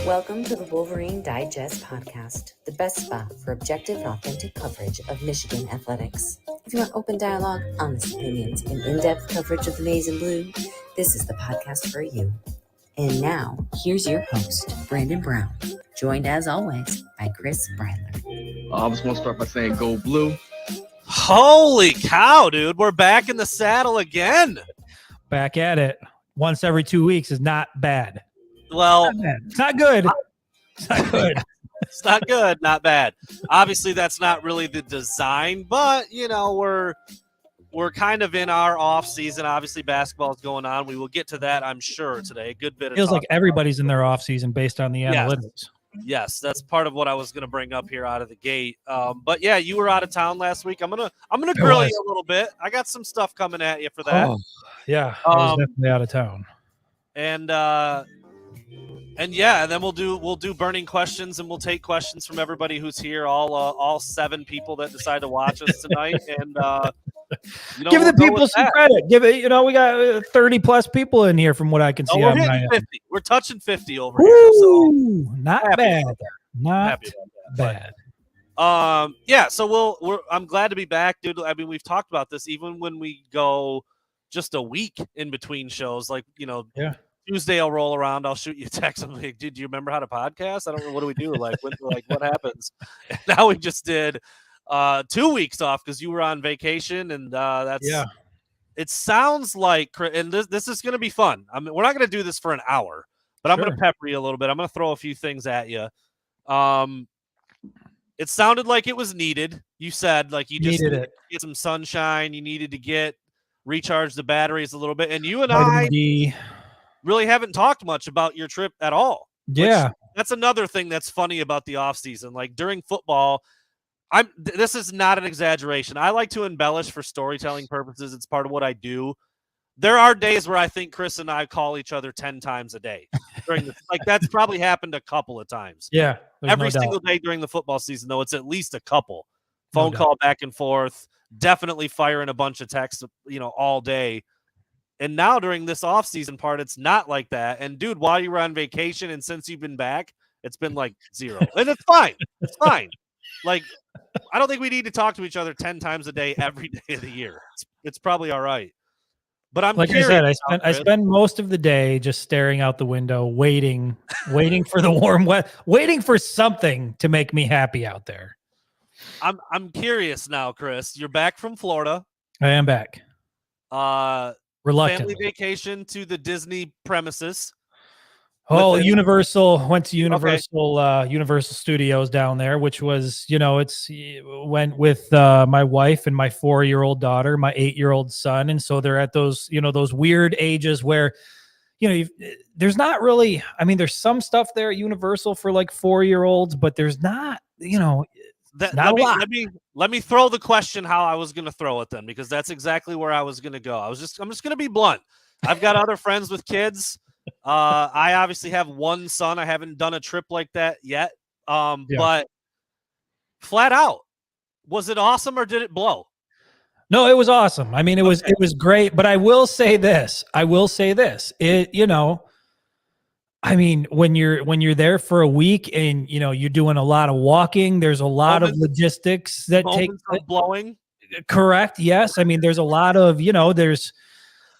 Welcome to the Wolverine Digest podcast, the best spot for objective and authentic coverage of Michigan athletics. If you want open dialogue, honest opinions, and in-depth coverage of the maize and blue, this is the podcast for you. And now, here's your host, Brandon Brown, joined as always by Chris Bradler. I just want to start by saying go blue. Holy cow, dude. We're back in the saddle again. Back at it. Once every 2 weeks is not bad. Well, it's not good. It's not good. It's not good, not bad. Obviously, that's not really the design, but, you know, we're kind of in our off season. Obviously, basketball is going on. We will get to that, I'm sure, today. A good bit of feels like everybody's in their off season based on the analytics. Yes, that's part of what I was going to bring up here out of the gate. But yeah, you were out of town last week. I'm gonna grill you a little bit. I got some stuff coming at you for that. Oh, yeah, I was definitely out of town. And yeah, and then we'll do burning questions, and we'll take questions from everybody who's here, all 7 people that decide to watch us tonight. And give the people some credit. Give it. You know, we got 30 plus people in here from what I can see. We're hitting 50. We're touching 50 over here. So not bad. Not bad. Yeah. So I'm glad to be back, dude. I mean, we've talked about this even when we go just a week in between shows, like, you know. Yeah. Tuesday I'll roll around. I'll shoot you a text. I'm like, dude, do you remember how to podcast? I don't know. What do we do? Like, what happens? And now we just did 2 weeks off because you were on vacation, and It sounds like, and this is going to be fun. I mean, we're not going to do this for an hour, but I'm going to pepper you a little bit. I'm going to throw a few things at you. It sounded like it was needed. You said like you just needed to get some sunshine. You needed to recharge the batteries a little bit, and you and Vitamin D. Really haven't talked much about your trip at all. Yeah. That's another thing that's funny about the offseason. Like during football, this is not an exaggeration. I like to embellish for storytelling purposes. It's part of what I do. There are days where I think Chris and I call each other 10 times a day. That's probably happened a couple of times. Yeah. Every single day during the football season, though, it's at least a couple. Phone call back and forth. Definitely firing a bunch of texts, all day. And now during this offseason part, it's not like that. And, dude, while you were on vacation and since you've been back, it's been like 0. And it's fine. It's fine. Like, I don't think we need to talk to each other 10 times a day every day of the year. It's probably all right. But I'm like curious, I said, I spend most of the day just staring out the window, waiting for the warm weather, waiting for something to make me happy out there. I'm curious now, Chris. You're back from Florida. I am back. Reluctantly. Family vacation to the Disney premises. Oh, Universal. Went to Universal Studios down there, which was, went with my wife and my 4-year-old daughter, my 8-year-old son. And so they're at those, those weird ages where, there's not really, I mean, there's some stuff there at Universal for like 4-year-olds, but there's not, let me throw the question how I was going to throw it then, because that's exactly where I was going to go. I'm just going to be blunt. I've got other friends with kids. I obviously have one son. I haven't done a trip like that yet. But flat out, was it awesome or did it blow? No, it was awesome. I mean, it was great, but I will say this. I mean, when you're there for a week and you're doing a lot of walking, there's a lot of logistics that take blowing. Correct. Yes. I mean, there's a lot of,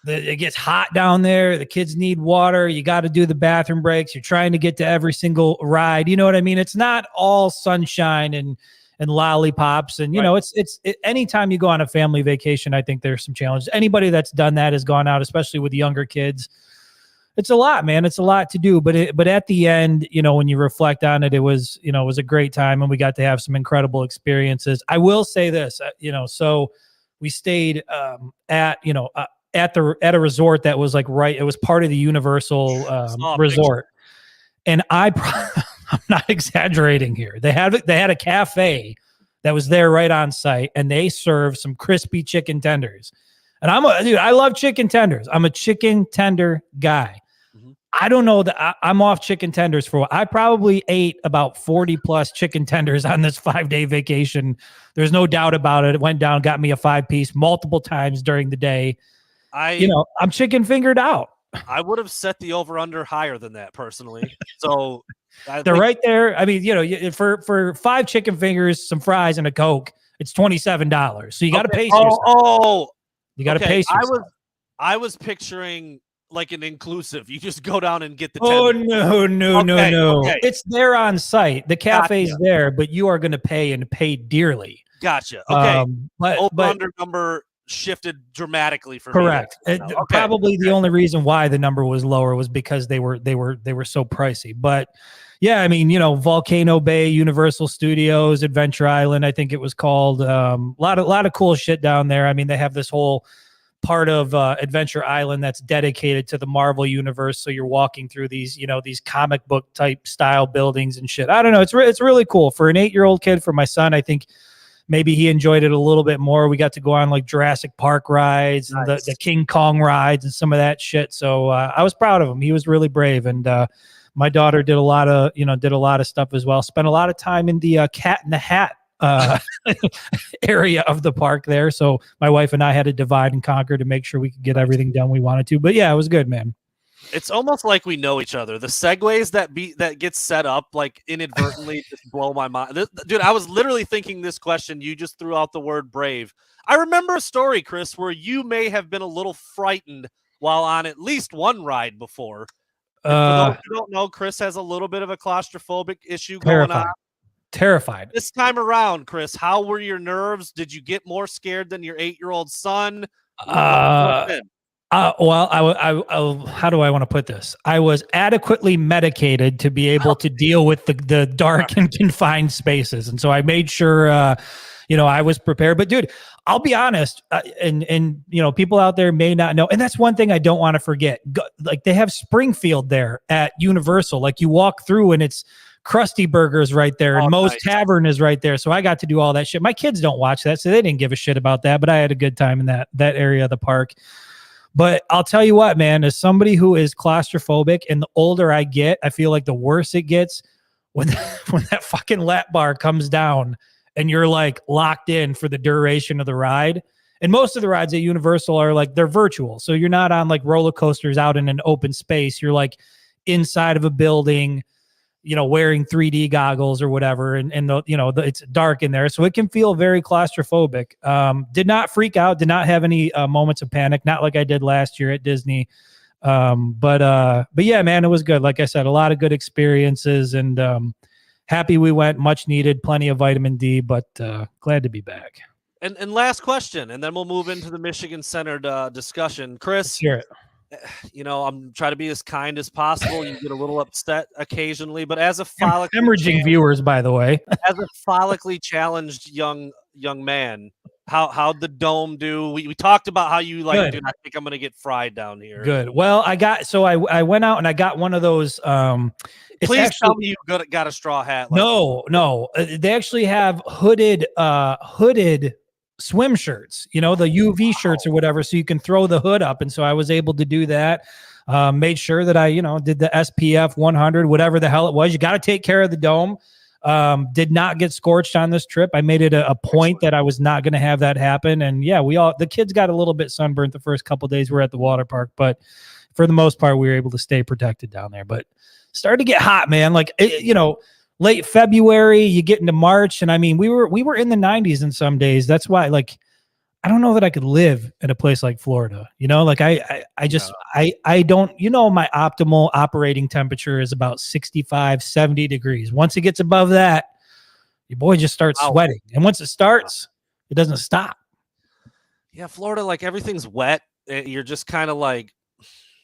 it gets hot down there. The kids need water. You got to do the bathroom breaks. You're trying to get to every single ride. You know what I mean? It's not all sunshine and lollipops. And, it's anytime you go on a family vacation, I think there's some challenges. Anybody that's done that has gone out, especially with younger kids. It's a lot, man. It's a lot to do, but at the end, when you reflect on it, it was a great time, and we got to have some incredible experiences. I will say this, so we stayed at a resort that was like it was part of the Universal resort, and I'm not exaggerating here. They had a cafe that was there right on site, and they served some crispy chicken tenders. And I love chicken tenders. I'm a chicken tender guy. I don't know that I'm off chicken tenders I probably ate about 40 plus chicken tenders on this 5-day vacation. There's no doubt about it. It went down, got me a 5-piece multiple times during the day. I'm chicken fingered out. I would have set the over under higher than that personally. So they're right there. I mean, for 5 chicken fingers, some fries, and a Coke, it's $27. So you got to pace yourself. You got to pace yourself. I was picturing like an inclusive. You just go down and get the. Oh no! Okay. It's there on site. The cafe's there, but you are going to pay dearly. Gotcha. Okay. But under number shifted dramatically for correct. Me. Probably the only reason why the number was lower was because they were so pricey. But yeah, I mean, Volcano Bay, Universal Studios, Adventure Island, I think it was called. A lot of cool shit down there. I mean, they have this whole part of Adventure Island that's dedicated to the Marvel universe. So you're walking through these, these comic book type style buildings and shit. I don't know. It's really cool for an 8-year-old kid. For my son, I think maybe he enjoyed it a little bit more. We got to go on like Jurassic Park rides and the King Kong rides and some of that shit. So I was proud of him. He was really brave. And my daughter did a lot of stuff as well. Spent a lot of time in the Cat in the Hat area of the park there. So my wife and I had to divide and conquer to make sure we could get everything done we wanted to. But yeah, it was good, man. It's almost like we know each other. The segues that gets set up like inadvertently just blow my mind. Dude, I was literally thinking this question. You just threw out the word brave. I remember a story, Chris, where you may have been a little frightened while on at least one ride before. For those who don't know, Chris has a little bit of a claustrophobic issue going on. Terrified. This time around, Chris, how were your nerves? Did you get more scared than your 8-year-old son? Well, I how do I want to put this? I was adequately medicated to be able to deal with the dark and confined spaces, and so I made sure, I was prepared. But dude, I'll be honest, and people out there may not know, and that's one thing I don't want to forget. Like they have Springfield there at Universal. Like you walk through, and it's Krusty Burger's right there, and Moe's Tavern is right there. So I got to do all that shit. My kids don't watch that, so they didn't give a shit about that. But I had a good time in that area of the park. But I'll tell you what, man, as somebody who is claustrophobic, and the older I get, I feel like the worse it gets when that fucking lap bar comes down and you're like locked in for the duration of the ride. And most of the rides at Universal are like, they're virtual. So you're not on like roller coasters out in an open space. You're like inside of a building, wearing 3D goggles or whatever. And it's dark in there. So it can feel very claustrophobic. Did not freak out, did not have any moments of panic. Not like I did last year at Disney. But yeah, man, it was good. Like I said, a lot of good experiences, and happy we went, much needed, plenty of vitamin D, but glad to be back. And last question, and then we'll move into the Michigan-centered discussion. Chris, sure. I'm trying to be as kind as possible. You get a little upset occasionally, but as a hemorrhaging viewers, by the way, as a follically challenged young man, how'd the dome do? We talked about how you like, dude, I think I'm gonna get fried down here. Good. Well, I went out and I got one of those. Please tell me you got a straw hat. No. They actually have hooded swim shirts, the UV shirts or whatever, so you can throw the hood up. And so I was able to do that. Made sure that I, did the SPF 100, whatever the hell it was. You got to take care of the dome. Did not get scorched on this trip. I made it a point that I was not going to have that happen. And yeah, the kids got a little bit sunburnt the first couple of days we were at the water park, but for the most part, we were able to stay protected down there. But started to get hot, man. Like, late February, you get into March, and I mean, we were in the 90s in some days. That's why, like, I don't know that I could live in a place like Florida. Like I don't, my optimal operating temperature is about 65, 70 degrees. Once it gets above that, your boy just starts sweating. And once it starts, it doesn't stop. Yeah, Florida, like everything's wet. You're just kind of like,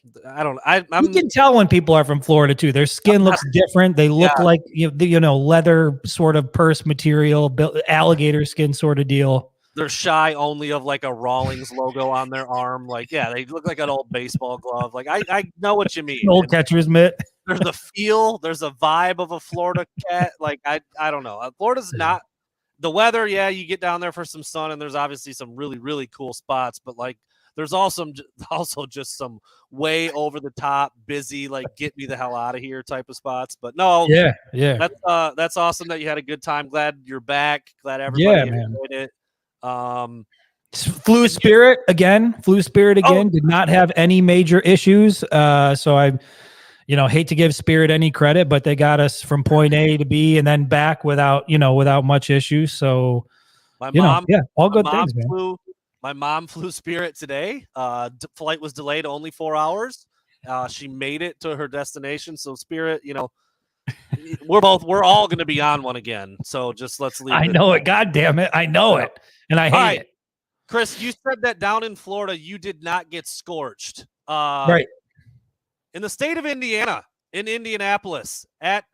you can tell when people are from Florida too. Their skin looks different. They look like leather sort of purse material, alligator skin sort of deal. They're shy only of like a Rawlings logo on their arm. Like, yeah, they look like an old baseball glove. Like, I know what you mean. An old catcher's mitt. There's a feel. There's a vibe of a Florida cat. Like, I don't know. Florida's not the weather. Yeah, you get down there for some sun, and there's obviously some really, really cool spots. But like, there's also just some way over the top, busy, like get me the hell out of here type of spots. But no, yeah, that's awesome that you had a good time. Glad you're back. Glad everybody yeah, man. enjoyed it. Flu Spirit again. Oh. Did not have any major issues. So I, hate to give Spirit any credit, but they got us from point A to B and then back without much issue. So all good things, man. My mom flew Spirit today. Flight was delayed only 4 hours. She made it to her destination. So Spirit, we're all going to be on one again. So just let's leave. I know it. God damn it. I know it. And I hate it. Chris, you said that down in Florida, you did not get scorched. Right. In the state of Indiana, in Indianapolis, at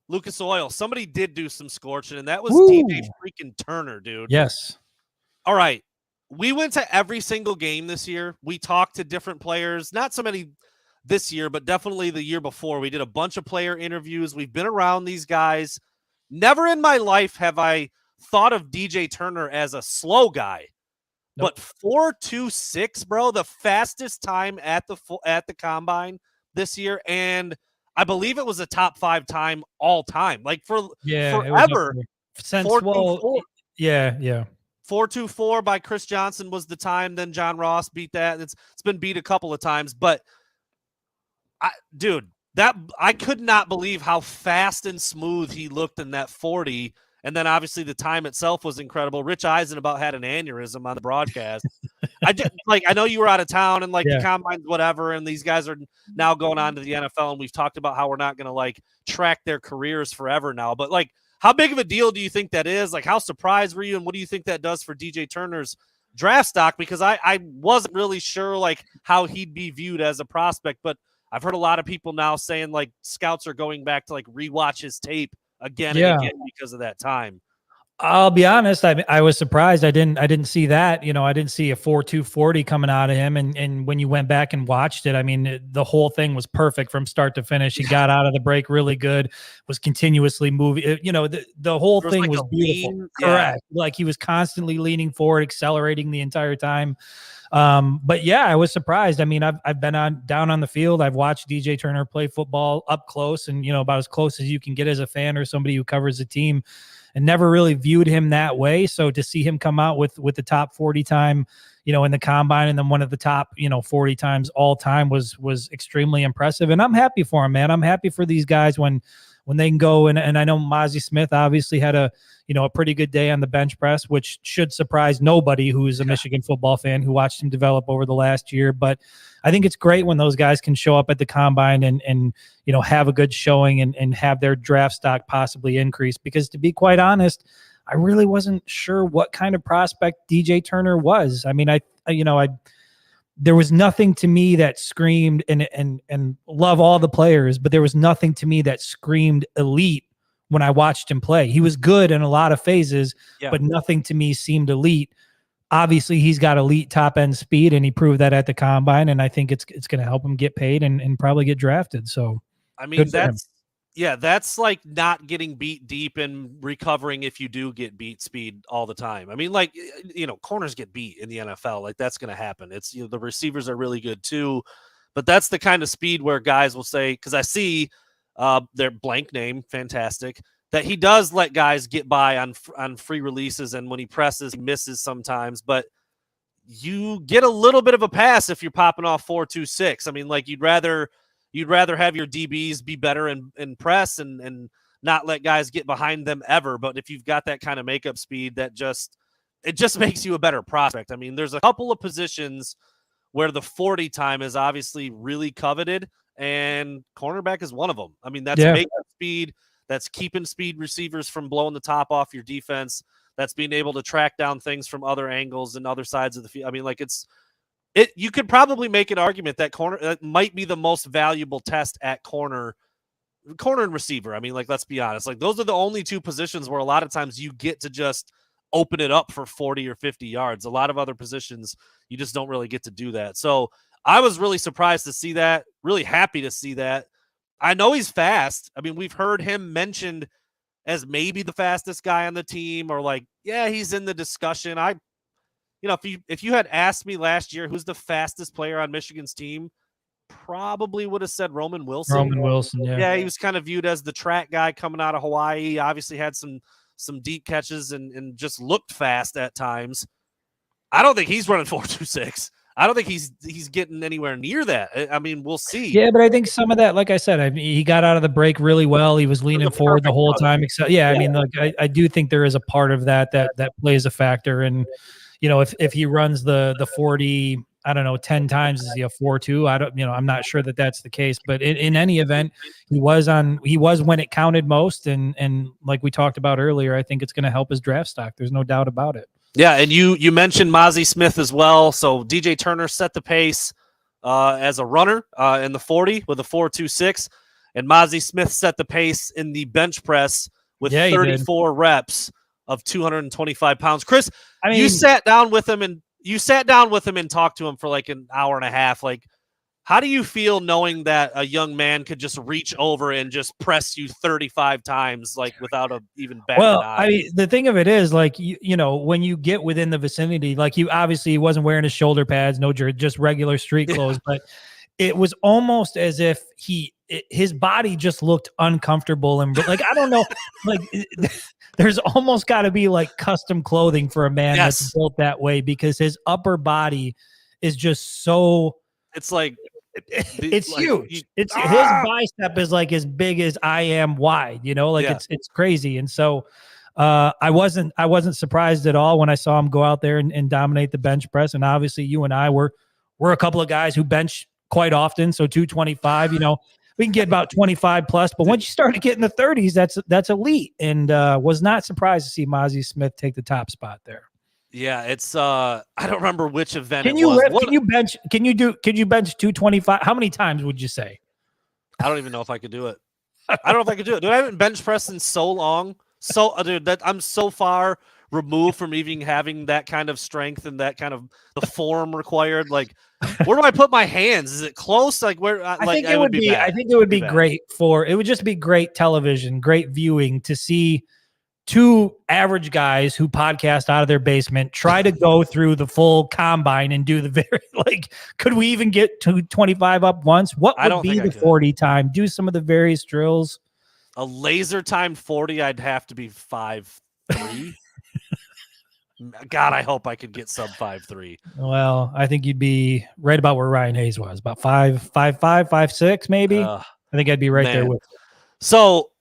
Lucas Oil, somebody did do some scorching, and that was DJ freaking Turner, dude. Yes. All right. We went to every single game this year. We talked to different players, not so many this year, but definitely the year before. We did a bunch of player interviews. We've been around these guys. Never in my life have I thought of DJ Turner as a slow guy. Nope. But 4.26, bro, the fastest time at the combine this year, and I believe it was a top 5 time all time. Like forever. Since 4.24 by Chris Johnson was the time. Then John Ross beat that. It's been beat a couple of times, but I could not believe how fast and smooth he looked in that 40. And then obviously the time itself was incredible. Rich Eisen about had an aneurysm on the broadcast. I know you were out of town and the combines, whatever. And these guys are now going on to the NFL. And we've talked about how we're not going to track their careers forever now. But how big of a deal do you think that is? How surprised were you? And what do you think that does for DJ Turner's draft stock? Because I wasn't really sure how he'd be viewed as a prospect, but I've heard a lot of people now saying scouts are going back to rewatch his tape again and again because of that time. I'll be honest. I was surprised. I didn't see that. I didn't see a 4.240 coming out of him. And when you went back and watched it, I mean, the whole thing was perfect from start to finish. He got out of the break really good. Was continuously moving. The whole thing was beautiful. Correct. He was constantly leaning forward, accelerating the entire time. But yeah, I was surprised. I mean, I've been down on the field. I've watched DJ Turner play football up close and, about as close as you can get as a fan or somebody who covers the team, and never really viewed him that way. So to see him come out with the top 40 time, in the combine, and then one of the top, 40 times all time was extremely impressive. And I'm happy for him, man. I'm happy for these guys when they can go. And I know Mozzie Smith obviously had a pretty good day on the bench press, which should surprise nobody who's a Michigan football fan who watched him develop over the last year. But I think it's great when those guys can show up at the combine and have a good showing and have their draft stock possibly increase. Because to be quite honest, I really wasn't sure what kind of prospect DJ Turner was. I mean, there was nothing to me that screamed and love all the players, but there was nothing to me that screamed elite when I watched him play. He was good in a lot of phases, but nothing to me seemed elite. Obviously, he's got elite top end speed, and he proved that at the combine. And I think it's going to help him get paid and probably get drafted. So, I mean, that's like not getting beat deep and recovering if you do get beat speed all the time. I mean, corners get beat in the NFL. That's going to happen. It's, the receivers are really good too, but that's the kind of speed where guys will say, because I see their blank name, fantastic, that he does let guys get by on free releases, and when he presses, he misses sometimes, but you get a little bit of a pass if you're popping off 4.26. I mean, you'd rather have your DBs be better in press and not let guys get behind them ever. But if you've got that kind of makeup speed, it just makes you a better prospect. I mean, there's a couple of positions where the 40 time is obviously really coveted, and cornerback is one of them. I mean, that's makeup speed. That's keeping speed receivers from blowing the top off your defense. That's being able to track down things from other angles and other sides of the field. I mean, you could probably make an argument that corner might be the most valuable test at corner and receiver. I mean, let's be honest. Those are the only two positions where a lot of times you get to just open it up for 40 or 50 yards. A lot of other positions, you just don't really get to do that. So I was really surprised to see that, really happy to see that. I know he's fast. I mean, we've heard him mentioned as maybe the fastest guy on the team, or he's in the discussion. if you had asked me last year who's the fastest player on Michigan's team, probably would have said Roman Wilson. Roman Wilson, Yeah, he was kind of viewed as the track guy coming out of Hawaii. Obviously had some deep catches and just looked fast at times. I don't think he's running 4.26. I don't think he's getting anywhere near that. I mean, we'll see. Yeah, but I think some of that, like I said, he got out of the break really well. He was leaning forward the whole time. I mean, look, I do think there is a part of that plays a factor. And if he runs the 40, I don't know, 10 times, is he a 4.2? I'm not sure that that's the case. But in any event, he was when it counted most. And like we talked about earlier, I think it's going to help his draft stock. There's no doubt about it. Yeah, and you mentioned Mozzie Smith as well. So DJ Turner set the pace as a runner in the 40 with a 4.26, and Mozzie Smith set the pace in the bench press with 34 reps of 225 pounds. Chris, you sat down with him and talked to him for like an hour and a half. Like, how do you feel knowing that a young man could just reach over and just press you 35 times, like without even batting an eye? I mean, the thing of it is, like, when you get within the vicinity, like he wasn't wearing his shoulder pads, no jersey, just regular street clothes, but it was almost as if his body just looked uncomfortable. And like, I don't know, like there's almost got to be like custom clothing for a man that's built that way, because his upper body is just so, it's like, it's like, huge. His bicep is like as big as I am wide, it's crazy. And so I wasn't surprised at all when I saw him go out there and dominate the bench press. And obviously you and I we're a couple of guys who bench quite often. So 225, we can get about 25 plus, but once you start to get in the 30s, that's elite. And was not surprised to see Mozzie Smith take the top spot there. Yeah, it's I don't remember which event Can you bench 225? How many times would you say? I don't even know if I could do it. I don't know if I could do it. Dude, I haven't bench pressed in so long. So dude, that I'm so far removed from even having that kind of strength and that kind of the form required. Like, where do I put my hands? Is it close? Like, where? I think it would be. I think it would be great it would just be great television, great viewing to see two average guys who podcast out of their basement try to go through the full combine and do the very, could we even get to 25 up once? What would be the 40 time? Do some of the various drills. A laser timed 40, I'd have to be 5'3". God, I hope I could get sub 5'3". Well, I think you'd be right about where Ryan Hayes was, about 5'5", 5'6", maybe. I think I'd be right there with you. So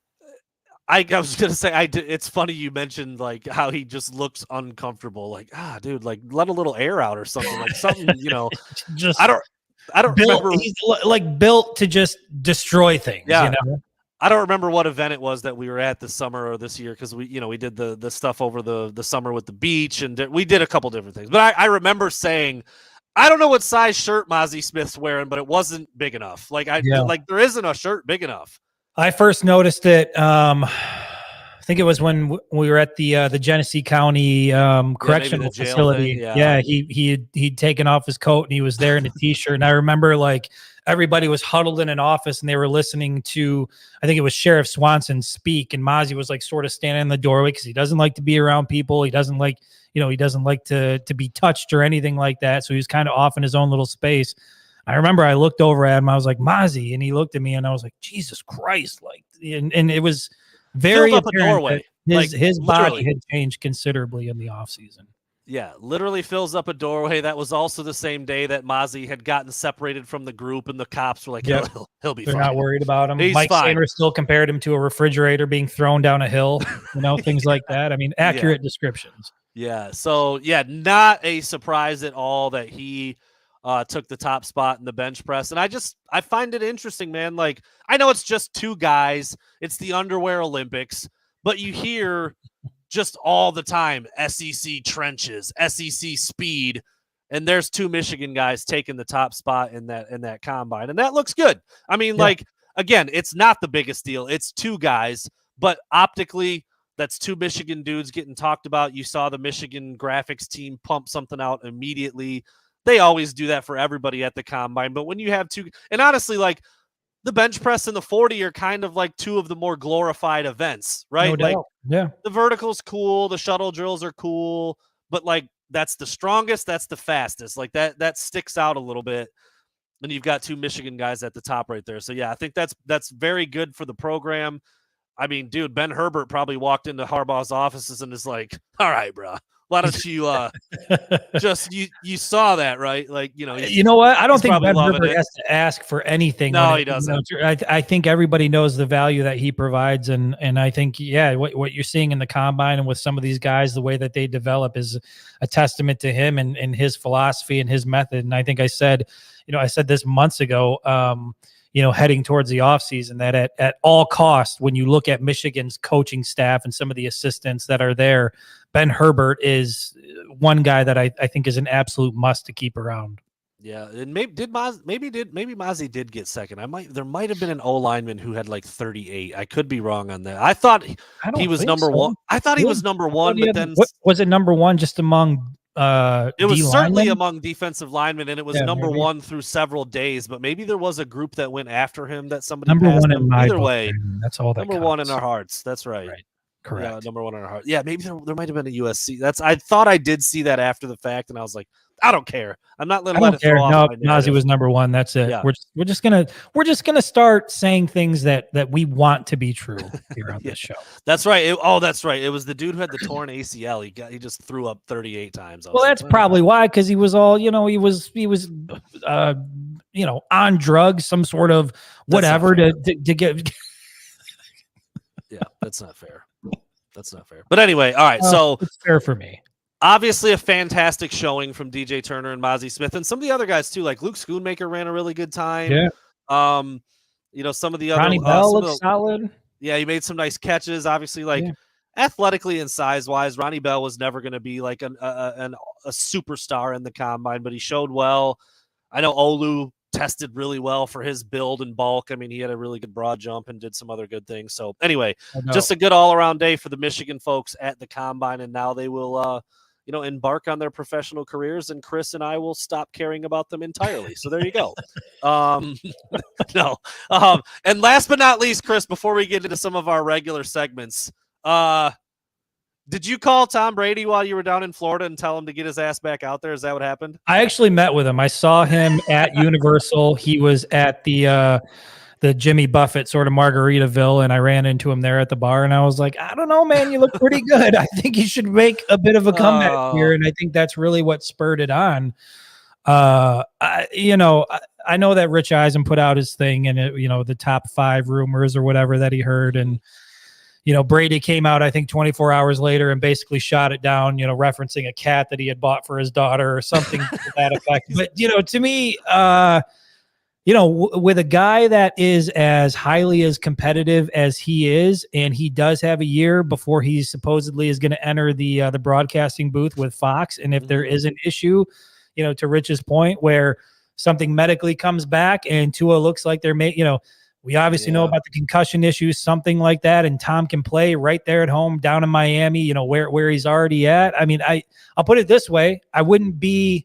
I was gonna say, it's funny you mentioned like how he just looks uncomfortable. Like, dude, like let a little air out or something. Like something, just I don't remember. He's like built to just destroy things. Yeah. I don't remember what event it was that we were at this summer or this year, because we did the stuff over the summer with the beach, and we did a couple different things. But I remember saying, I don't know what size shirt Mozzie Smith's wearing, but it wasn't big enough. Like there isn't a shirt big enough. I first noticed it. I think it was when we were at the Genesee County correctional facility. He'd taken off his coat and he was there in a t-shirt. And I remember like everybody was huddled in an office and they were listening to, I think it was Sheriff Swanson speak, and Mozzie was like sort of standing in the doorway because he doesn't like to be around people. He doesn't like, he doesn't like to be touched or anything like that. So he was kind of off in his own little space. I remember I looked over at him. I was like, Mozzie, and he looked at me, and I was like, Jesus Christ! Like, and it was very apparent that his body had changed considerably in the offseason. Yeah, literally fills up a doorway. That was also the same day that Mozzie had gotten separated from the group, and the cops were like, he'll be fine. They're not worried about him. He's Mike fine. Sanders still compared him to a refrigerator being thrown down a hill, things like that. I mean, accurate descriptions. Yeah, so, not a surprise at all that he took the top spot in the bench press. And I find it interesting, man. Like, I know it's just two guys. It's the underwear Olympics, but you hear just all the time, SEC trenches, SEC speed, and there's two Michigan guys taking the top spot in that combine. And that looks good. I mean, again, it's not the biggest deal. It's two guys, but optically, that's two Michigan dudes getting talked about. You saw the Michigan graphics team pump something out immediately. They always do that for everybody at the combine. But when you have two, and honestly, like the bench press and the 40 are kind of like two of the more glorified events, right? No doubt. The vertical's cool. The shuttle drills are cool. But like that's the strongest, that's the fastest. Like that sticks out a little bit. And you've got 2 Michigan guys at the top right there. So yeah, I think that's very good for the program. I mean, dude, Ben Herbert probably walked into Harbaugh's offices and is like, "All right, bro, why don't you just you saw that, right? Like, you know what? I don't think Ben Herbert has to ask for anything. No, he doesn't. I think everybody knows the value that he provides, and I think what you're seeing in the combine and with some of these guys, the way that they develop is a testament to him and his philosophy and his method. And I think I said this months ago. Heading towards the offseason, that at all costs, when you look at Michigan's coaching staff and some of the assistants that are there, Ben Herbert is one guy that I think is an absolute must to keep around. Yeah, and maybe Mozzie did get second. There might have been an O lineman who had like 38. I could be wrong on that. I thought he was number one. I thought he was number one, but then was it number one just among it was certainly among defensive linemen, and it was number one through several days. But maybe there was a group that went after him that somebody number passed one him. in my Either book, way, that's all that number counts. one in our hearts. That's right. Correct. Yeah, number one in our hearts. Yeah, maybe there might have been a USC. I thought I did see that after the fact, and I was like, I don't care. I'm not letting it throw off. No, Mozzie was number one. That's it. Yeah. We're just gonna start saying things that we want to be true here on this show. That's right. That's right. It was the dude who had the torn ACL. He just threw up 38 times. Well, that's probably why, because he was all he was on drugs, some sort of whatever to get. Yeah, that's not fair. That's not fair. But anyway, all right. So it's fair for me. Obviously, a fantastic showing from DJ Turner and Mozzie Smith, and some of the other guys too. Like Luke Schoonmaker ran a really good time. Yeah. Some of the other Ronnie Bell looks solid. Yeah, he made some nice catches. Obviously, athletically and size wise, Ronnie Bell was never going to be like a superstar in the combine, but he showed well. I know Olu tested really well for his build and bulk. I mean, he had a really good broad jump and did some other good things. So anyway, just a good all around day for the Michigan folks at the combine, and now they will embark on their professional careers, and Chris and I will stop caring about them entirely. So there you go. And last but not least, Chris, before we get into some of our regular segments, did you call Tom Brady while you were down in Florida and tell him to get his ass back out there? Is that what happened? I actually met with him. I saw him at Universal. He was at the Jimmy Buffett sort of Margaritaville, and I ran into him there at the bar, and I was like, I don't know, man, you look pretty good. I think you should make a bit of a comeback here, and I think that's really what spurred it on. I know that Rich Eisen put out his thing, and the top 5 rumors or whatever that he heard, and Brady came out, I think 24 hours later, and basically shot it down, referencing a cat that he had bought for his daughter or something to that effect. But, to me, with a guy that is as highly as competitive as he is, and he does have a year before he supposedly is going to enter the broadcasting booth with Fox. And if there is an issue, to Rich's point, where something medically comes back and Tua looks like they're we obviously know about the concussion issues, something like that, and Tom can play right there at home down in Miami, where he's already at. I mean, I'll put it this way. I wouldn't be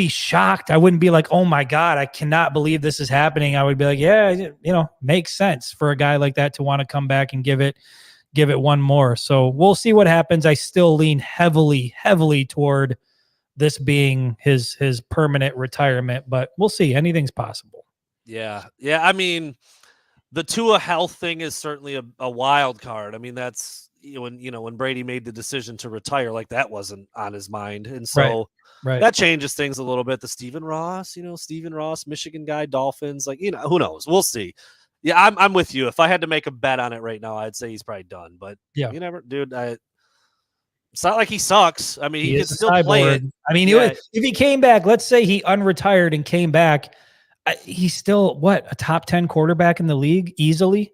shocked. I wouldn't be like, oh my God, I cannot believe this is happening. I would be like, yeah, makes sense for a guy like that to want to come back and give it one more. So we'll see what happens. I still lean heavily toward this being his permanent retirement, but we'll see. Anything's possible. Yeah. I mean, the Tua health thing is certainly a wild card. I mean, that's when Brady made the decision to retire, like that wasn't on his mind, and so right. That changes things a little bit. The Stephen Ross, Michigan guy, Dolphins, who knows? We'll see. Yeah, I'm with you. If I had to make a bet on it right now, I'd say he's probably done. But you never, dude. It's not like he sucks. I mean, he can still play it. I mean, if he came back, let's say he unretired and came back. He's still a top 10 quarterback in the league easily.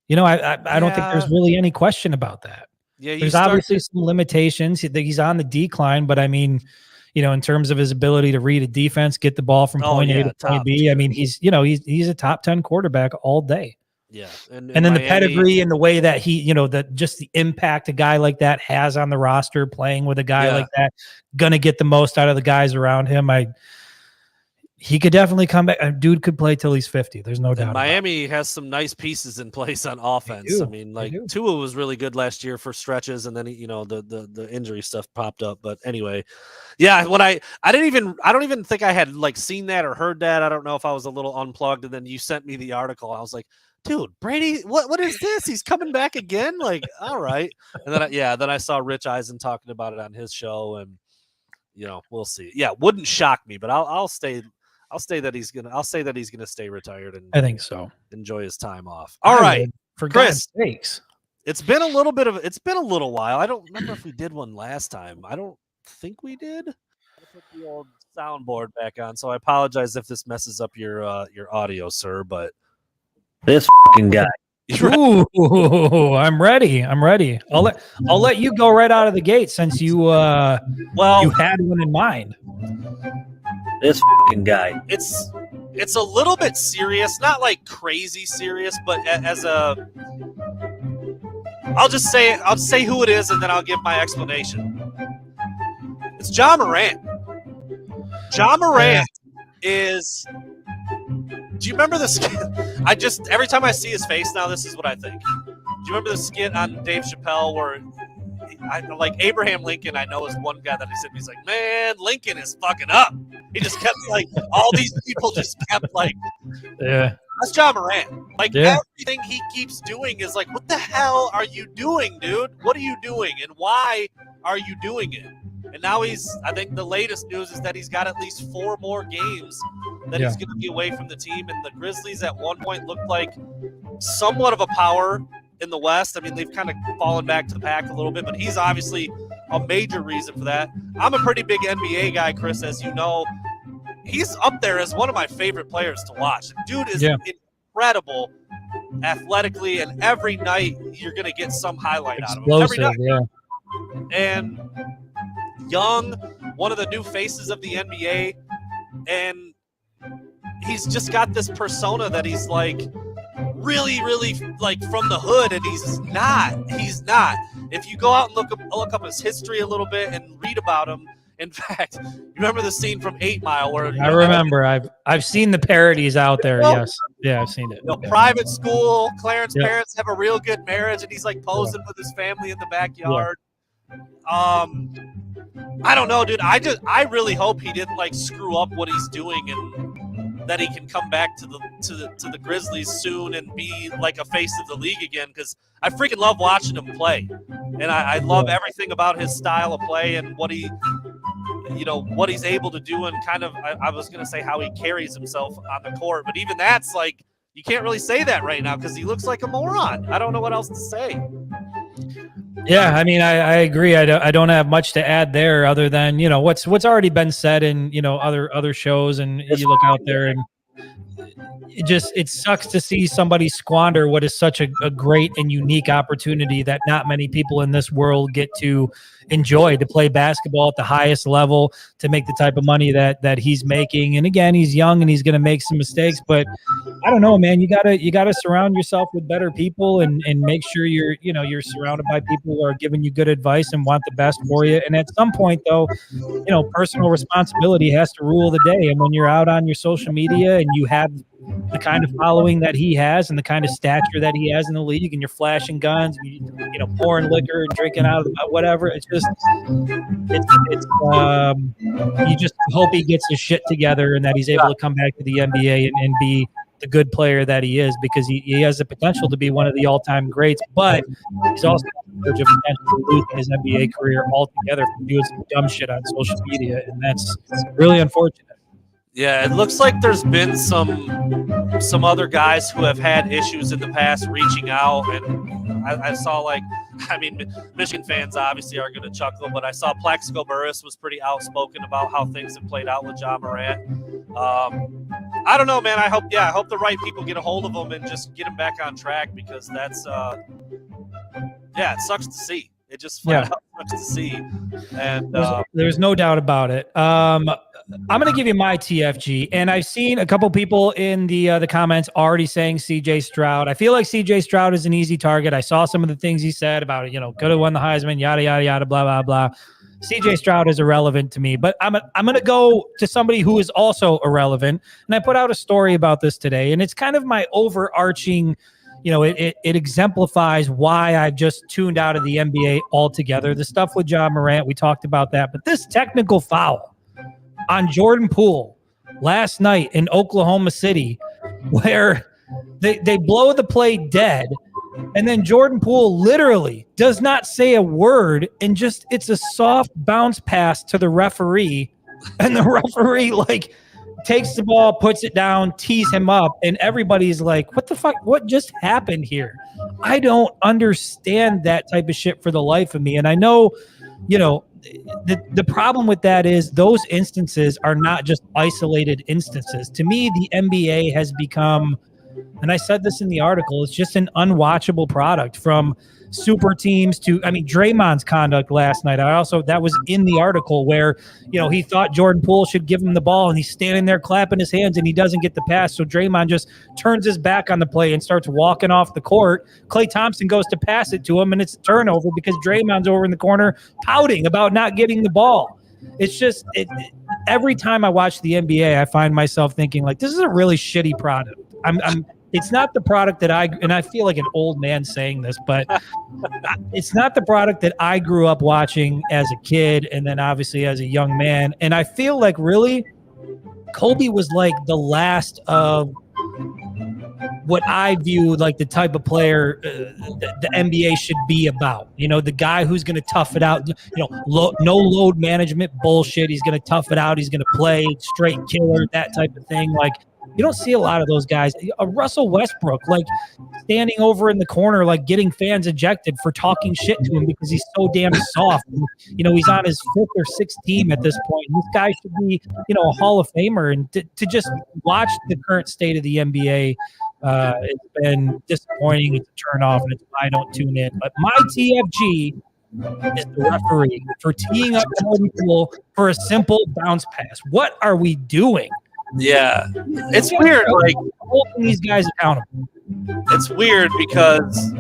I don't think there's really any question about that. Yeah, there's obviously some limitations. He's on the decline, but I mean, in terms of his ability to read a defense, get the ball from point A to point B. I mean, he's a top 10 quarterback all day. Yeah, and then Miami, the pedigree and the way that he, just the impact a guy like that has on the roster, playing with a guy like that, gonna get the most out of the guys around him. he could definitely come back. A dude could play till he's 50. There's no doubt. Miami has some nice pieces in place on offense. I mean, like Tua was really good last year for stretches, and then the injury stuff popped up. But anyway, yeah, when I don't even think I had like seen that or heard that. I don't know if I was a little unplugged, and then you sent me the article. I was like, dude, Brady, what is this? He's coming back again? Like, all right. And then I saw Rich Eisen talking about it on his show, and we'll see. Yeah, wouldn't shock me, but I'll say that he's gonna stay retired, and I think so. Enjoy his time off. All right, for Chris. God's sakes. It's been a little while. I don't remember if we did one last time. I don't think we did. I put the old soundboard back on, so I apologize if this messes up your audio, sir. But this fucking guy. Ooh, I'm ready. I'll let you go right out of the gate since you you had one in mind. This fucking guy. It's a little bit serious, not like crazy serious, but I'll say who it is, and then I'll give my explanation. It's John Morant. John Morant is. Do you remember the skit? Every time I see his face now, this is what I think. Do you remember the skit on Dave Chappelle where like Abraham Lincoln, I know, is one guy that he said, he's like, man, Lincoln is fucking up. He just kept like, all these people just kept like, yeah. That's John Morant. Like everything he keeps doing is like, what the hell are you doing, dude? What are you doing? And why are you doing it? And now I think the latest news is that he's got at least 4 more games that he's going to be away from the team. And the Grizzlies at one point looked like somewhat of a power in the West. I mean, they've kind of fallen back to the pack a little bit, but he's obviously a major reason for that. I'm a pretty big NBA guy, Chris, as you know. He's up there as one of my favorite players to watch. The dude is incredible athletically, and every night you're going to get some highlight out of him. Every night. Yeah. And young, one of the new faces of the NBA, and he's just got this persona that he's like really, really like from the hood, and he's not. If you go out and look up his history a little bit and read about him. In fact, you remember the scene from 8 Mile where I remember. I've seen the parodies out there. Yes, yeah, I've seen it. Private school. Clarence parents have a real good marriage, and he's like posing with his family in the backyard. I don't know, dude. I really hope he didn't like screw up what he's doing, and that he can come back to the Grizzlies soon and be like a face of the league again, because I freaking love watching him play, and I love everything about his style of play and what he's able to do, and kind of I was gonna say how he carries himself on the court, but even that's like you can't really say that right now because he looks like a moron. I don't know what else to say. Yeah, I mean, I agree. I don't have much to add there other than, what's already been said in, other shows, and you look out there and it sucks to see somebody squander what is such a great and unique opportunity that not many people in this world get to enjoy, to play basketball at the highest level, to make the type of money that he's making. And again, he's young and he's going to make some mistakes, but I don't know, man, you gotta surround yourself with better people and make sure you're surrounded by people who are giving you good advice and want the best for you. And at some point though, personal responsibility has to rule the day. And when you're out on your social media and you have the kind of following that he has and the kind of stature that he has in the league, and you're flashing guns, and pouring liquor and drinking out of whatever, it's just you just hope he gets his shit together and that he's able to come back to the NBA and be the good player that he is, because he has the potential to be one of the all-time greats, but he's also on the verge of potentially losing his NBA career altogether from doing some dumb shit on social media, and that's really unfortunate. Yeah, it looks like there's been some other guys who have had issues in the past reaching out, and I saw Michigan fans obviously are going to chuckle, but I saw Plaxico Burress was pretty outspoken about how things have played out with John Morant. I don't know, man. I hope the right people get a hold of him and just get him back on track, because that's it sucks to see. It just flat out sucks to see, and there's no doubt about it. I'm going to give you my TFG, and I've seen a couple people in the comments already saying CJ Stroud. I feel like CJ Stroud is an easy target. I saw some of the things he said about it. Could have won the Heisman, yada yada yada, blah blah blah. CJ Stroud is irrelevant to me, but I'm going to go to somebody who is also irrelevant. And I put out a story about this today, and it's kind of my overarching, it exemplifies why I've just tuned out of the NBA altogether. The stuff with John Morant, we talked about that, but this technical foul on Jordan Poole last night in Oklahoma City, where they blow the play dead, and then Jordan Poole literally does not say a word, and it's a soft bounce pass to the referee, and the referee takes the ball, puts it down, tees him up, and everybody's like, what the fuck? What just happened here? I don't understand that type of shit for the life of me. And I know, the problem with that is those instances are not just isolated instances. To me, the NBA has become, and I said this in the article, it's just an unwatchable product, from super teams to, Draymond's conduct last night. That was in the article where, he thought Jordan Poole should give him the ball, and he's standing there clapping his hands, and he doesn't get the pass. So Draymond just turns his back on the play and starts walking off the court. Klay Thompson goes to pass it to him, and it's a turnover because Draymond's over in the corner pouting about not getting the ball. It's just, every time I watch the NBA, I find myself thinking, this is a really shitty product. It's not the product that and I feel like an old man saying this, but it's not the product that I grew up watching as a kid and then obviously as a young man. And I feel like really Kobe was like the last of what I view like the type of player the NBA should be about. The guy who's going to tough it out, no load management bullshit. He's going to tough it out. He's going to play straight killer, that type of thing. You don't see a lot of those guys. Russell Westbrook, standing over in the corner, getting fans ejected for talking shit to him because he's so damn soft. And, he's on his 5th or 6th team at this point. And this guy should be, a Hall of Famer. And to just watch the current state of the NBA, it's been disappointing. It's a turn off, and it's why I don't tune in. But my TFG is the referee for teeing up Jordan Poole for a simple bounce pass. What are we doing? Yeah, it's weird. Holding these guys accountable. It's weird because,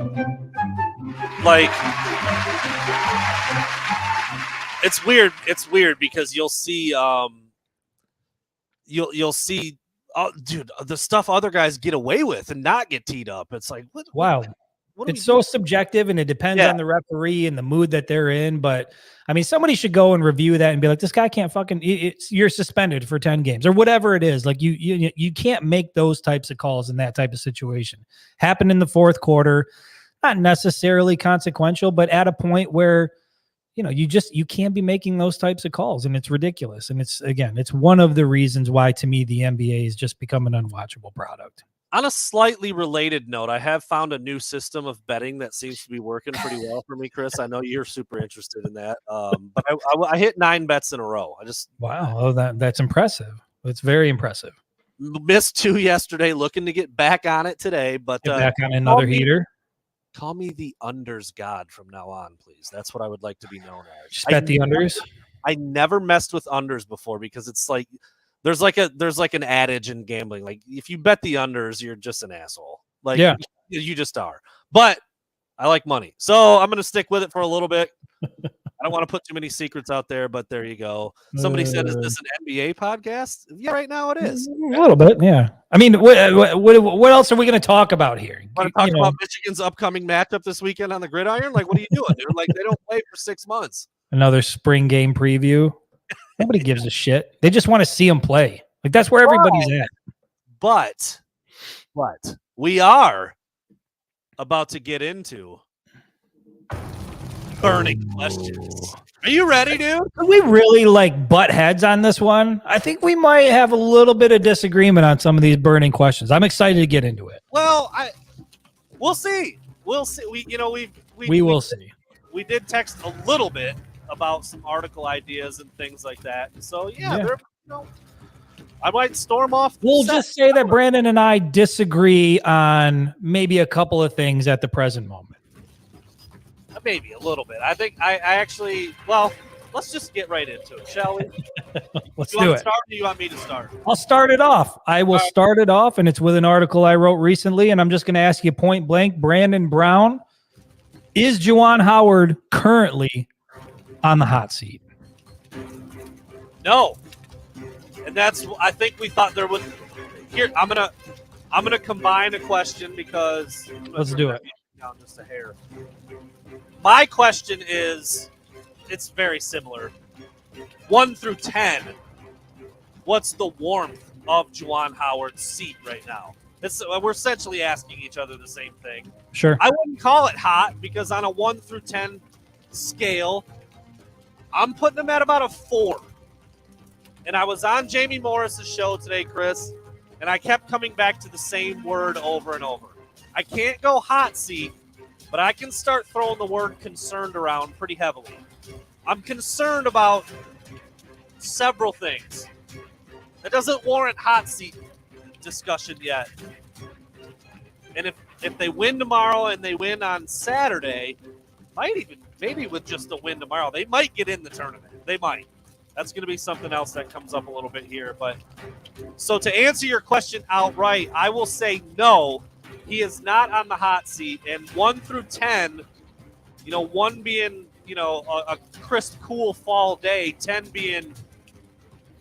it's weird. It's weird because you'll see, you'll see, dude, the stuff other guys get away with and not get teed up. It's like, wow. It's so subjective, and it depends on the referee and the mood that they're in. But somebody should go and review that and be like, this guy can't fucking. You're suspended for 10 games or whatever it is. You can't make those types of calls in that type of situation. Happened in the 4th quarter, not necessarily consequential, but at a point where you can't be making those types of calls, and it's ridiculous. And it's one of the reasons why, to me, the NBA has just become an unwatchable product. On a slightly related note, I have found a new system of betting that seems to be working pretty well for me, Chris. I know you're super interested in that, but I hit 9 bets in a row. Wow, that's impressive. It's very impressive. Missed 2 yesterday, looking to get back on it today. But get back on another heater. Call me the unders god from now on, please. That's what I would like to be known as. Just bet the unders. I never messed with unders before because it's like. There's an adage in gambling. If you bet the unders, you're just an asshole. You just are. But I like money. So I'm going to stick with it for a little bit. I don't want to put too many secrets out there, but there you go. Somebody said, is this an NBA podcast? Yeah, right now it is. A little bit, yeah. What else are we going to talk about here? Want to talk about Michigan's upcoming matchup this weekend on the gridiron? What are you doing, dude? They don't play for 6 months. Another spring game preview. Nobody gives a shit. They just want to see them play. That's where everybody's at. But we are about to get into burning questions. Are you ready, dude? Are we really butt heads on this one? I think we might have a little bit of disagreement on some of these burning questions. I'm excited to get into it. Well, we'll see. We'll see. We will see. We did text a little bit about some article ideas and things like that. So I might storm off. We'll just say that Brandon and I disagree on maybe a couple of things at the present moment. Maybe a little bit. I think I actually. Well, let's just get right into it, shall we? Let's do it. Start, or do you want me to start? I'll start it off. I will start it off, and it's with an article I wrote recently, and I'm just going to ask you point blank, Brandon Brown, is Juwan Howard currently on the hot seat? No. And that's, I think we thought there would. Here, I'm gonna combine a question because Let's do it. Down just a hair. My question is, it's very similar. 1 through 10. What's the warmth of Juwan Howard's seat right now? We're essentially asking each other the same thing. Sure. I wouldn't call it hot because on a 1 through 10 scale, I'm putting him at about a 4. And I was on Jamie Morris's show today, Chris, and I kept coming back to the same word over and over. I can't go hot seat, but I can start throwing the word concerned around pretty heavily. I'm concerned about several things. That doesn't warrant hot seat discussion yet. And if they win tomorrow and they win on Saturday, maybe with just a win tomorrow, they might get in the tournament. They might. That's going to be something else that comes up a little bit here. But so to answer your question outright, I will say no. He is not on the hot seat. And 1 through 10, 1 being, a crisp, cool fall day, 10 being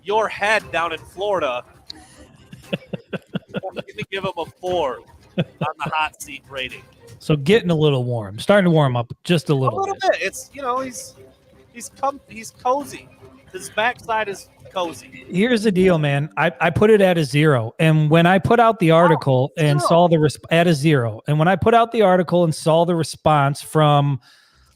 your head down in Florida. I'm going to give him a 4 on the hot seat rating. So getting a little warm, starting to warm up just a little bit. It's he's cozy. His backside is cozy. Here's the deal, man. I put it at a 0, and when I put out the article and saw the at a 0, and when I put out the article and saw the response from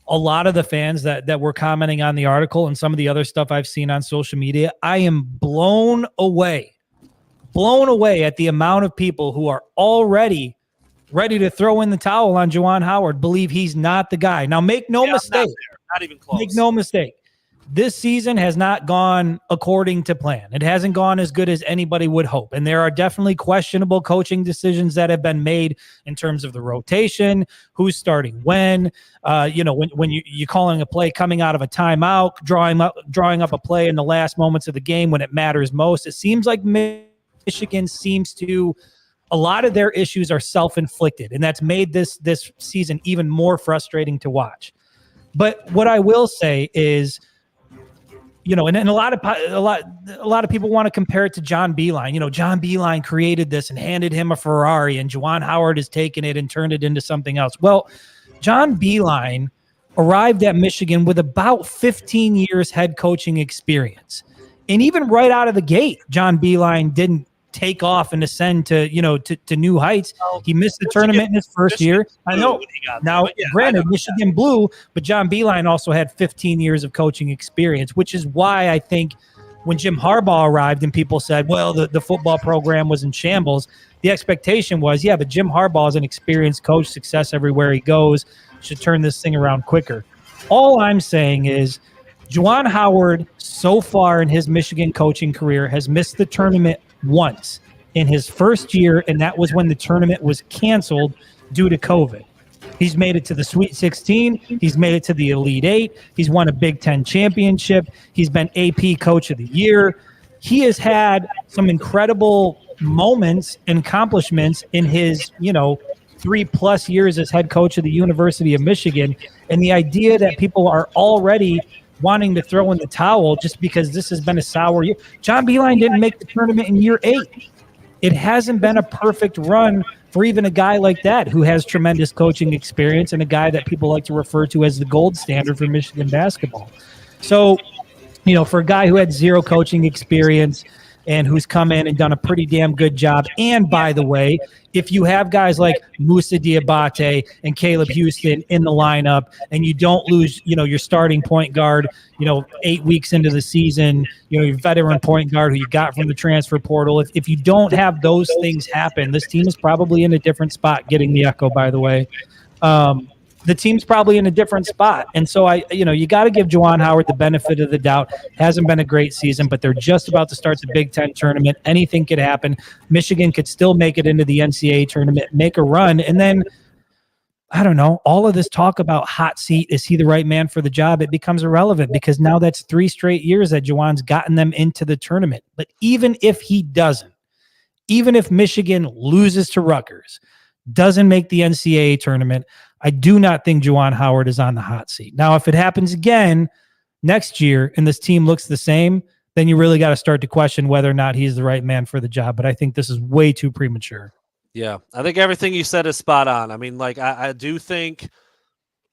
a lot of the fans that were commenting on the article and some of the other stuff I've seen on social media, I am blown away at the amount of people who are already ready to throw in the towel on Juwan Howard, believe he's not the guy. Now, make no mistake. Not even close. Make no mistake. This season has not gone according to plan. It hasn't gone as good as anybody would hope. And there are definitely questionable coaching decisions that have been made in terms of the rotation, who's starting when, when you're calling a play coming out of a timeout, drawing up a play in the last moments of the game when it matters most. It seems like Michigan a lot of their issues are self-inflicted, and that's made this season even more frustrating to watch. But what I will say is, and a lot of people want to compare it to John Beilein. John Beilein created this and handed him a Ferrari, and Juwan Howard has taken it and turned it into something else. Well, John Beilein arrived at Michigan with about 15 years head coaching experience. And even right out of the gate, John Beilein didn't take off and ascend to new heights. He missed the tournament in his first year. I know. Now, granted, Michigan blew, but John Beilein also had 15 years of coaching experience, which is why I think when Jim Harbaugh arrived and people said, well, the football program was in shambles, the expectation was, but Jim Harbaugh is an experienced coach, success everywhere he goes, should turn this thing around quicker. All I'm saying is Juwan Howard, so far in his Michigan coaching career, has missed the tournament once in his first year, and that was when the tournament was canceled due to COVID. He's made it to the Sweet 16. He's made it to the Elite 8. He's won a Big Ten championship. He's been AP Coach of the Year. He has had some incredible moments and accomplishments in his, 3+ years as head coach of the University of Michigan. And the idea that people are already wanting to throw in the towel just because this has been a sour year. John Beilein didn't make the tournament in year 8. It hasn't been a perfect run for even a guy like that who has tremendous coaching experience and a guy that people like to refer to as the gold standard for Michigan basketball. So, for a guy who had 0 coaching experience and who's come in and done a pretty damn good job. And by the way, if you have guys like Moussa Diabate and Caleb Houston in the lineup and you don't lose, your starting point guard, 8 weeks into the season, your veteran point guard who you got from the transfer portal, if you don't have those things happen, this team is probably in a different spot, getting the echo, by the way. The team's probably in a different spot. And so you got to give Juwan Howard the benefit of the doubt. Hasn't been a great season, but they're just about to start the Big Ten tournament. Anything could happen. Michigan could still make it into the NCAA tournament, make a run. And then, I don't know, all of this talk about hot seat, is he the right man for the job? It becomes irrelevant because now that's 3 straight years that Juwan's gotten them into the tournament. But even if he doesn't, even if Michigan loses to Rutgers, doesn't make the NCAA tournament, I do not think Juwan Howard is on the hot seat. Now, if it happens again, next year and this team looks the same, then you really got to start to question whether or not he's the right man for the job. But I think this is way too premature. Yeah, I think everything you said is spot on. I mean, like I do think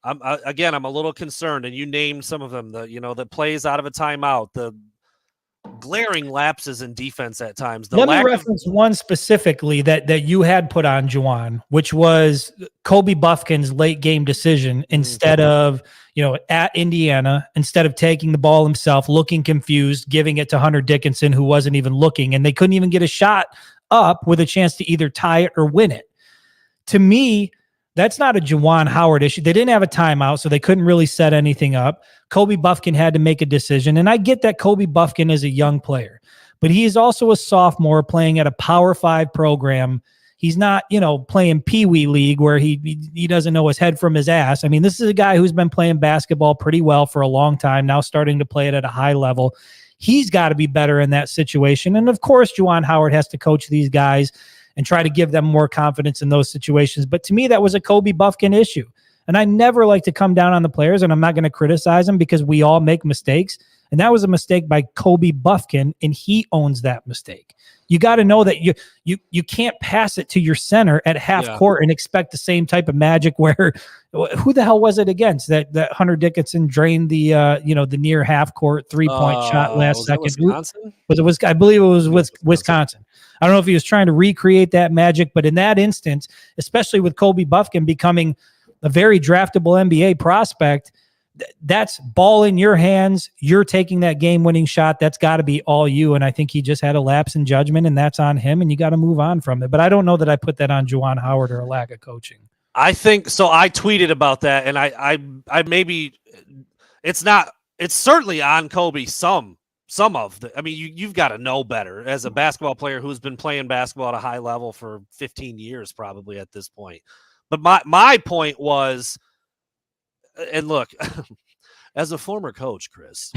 I'm a little concerned, and you named some of them. The plays out of a timeout, the glaring lapses in defense at times. Let me reference one specifically that you had put on Juwan, which was Kobe Buffkin's late game decision instead of, at Indiana, instead of taking the ball himself, looking confused, giving it to Hunter Dickinson, who wasn't even looking, and they couldn't even get a shot up with a chance to either tie it or win it. To me, that's not a Juwan Howard issue. They didn't have a timeout, so they couldn't really set anything up. Kobe Buffkin had to make a decision, and I get that Kobe Buffkin is a young player, but he is also a sophomore playing at a Power 5 program. He's not, playing Pee Wee League where he doesn't know his head from his ass. I mean, this is a guy who's been playing basketball pretty well for a long time, now starting to play it at a high level. He's got to be better in that situation. And of course, Juwan Howard has to coach these guys and try to give them more confidence in those situations. But to me, that was a Kobe Buffkin issue. And I never like to come down on the players, and I'm not going to criticize them because we all make mistakes. And that was a mistake by Kobe Buffkin, and he owns that mistake. You got to know that you can't pass it to your center at half court and expect the same type of magic where who the hell was it against that Hunter Dickinson drained the the near half court 3-point shot last second. Wisconsin? I believe it was with Wisconsin. I don't know if he was trying to recreate that magic, but in that instance, especially with Kobe Buffkin becoming a very draftable NBA prospect, that's ball in your hands. You're taking that game-winning shot. That's got to be all you. And I think he just had a lapse in judgment, and that's on him, and you got to move on from it. But I don't know that I put that on Juwan Howard or a lack of coaching. I think so. I tweeted about that, and I maybe it's certainly on Kobe. Some of the, I mean, you've got to know better as a basketball player who's been playing basketball at a high level for 15 years, probably at this point. But my point was, and look, as a former coach, Chris,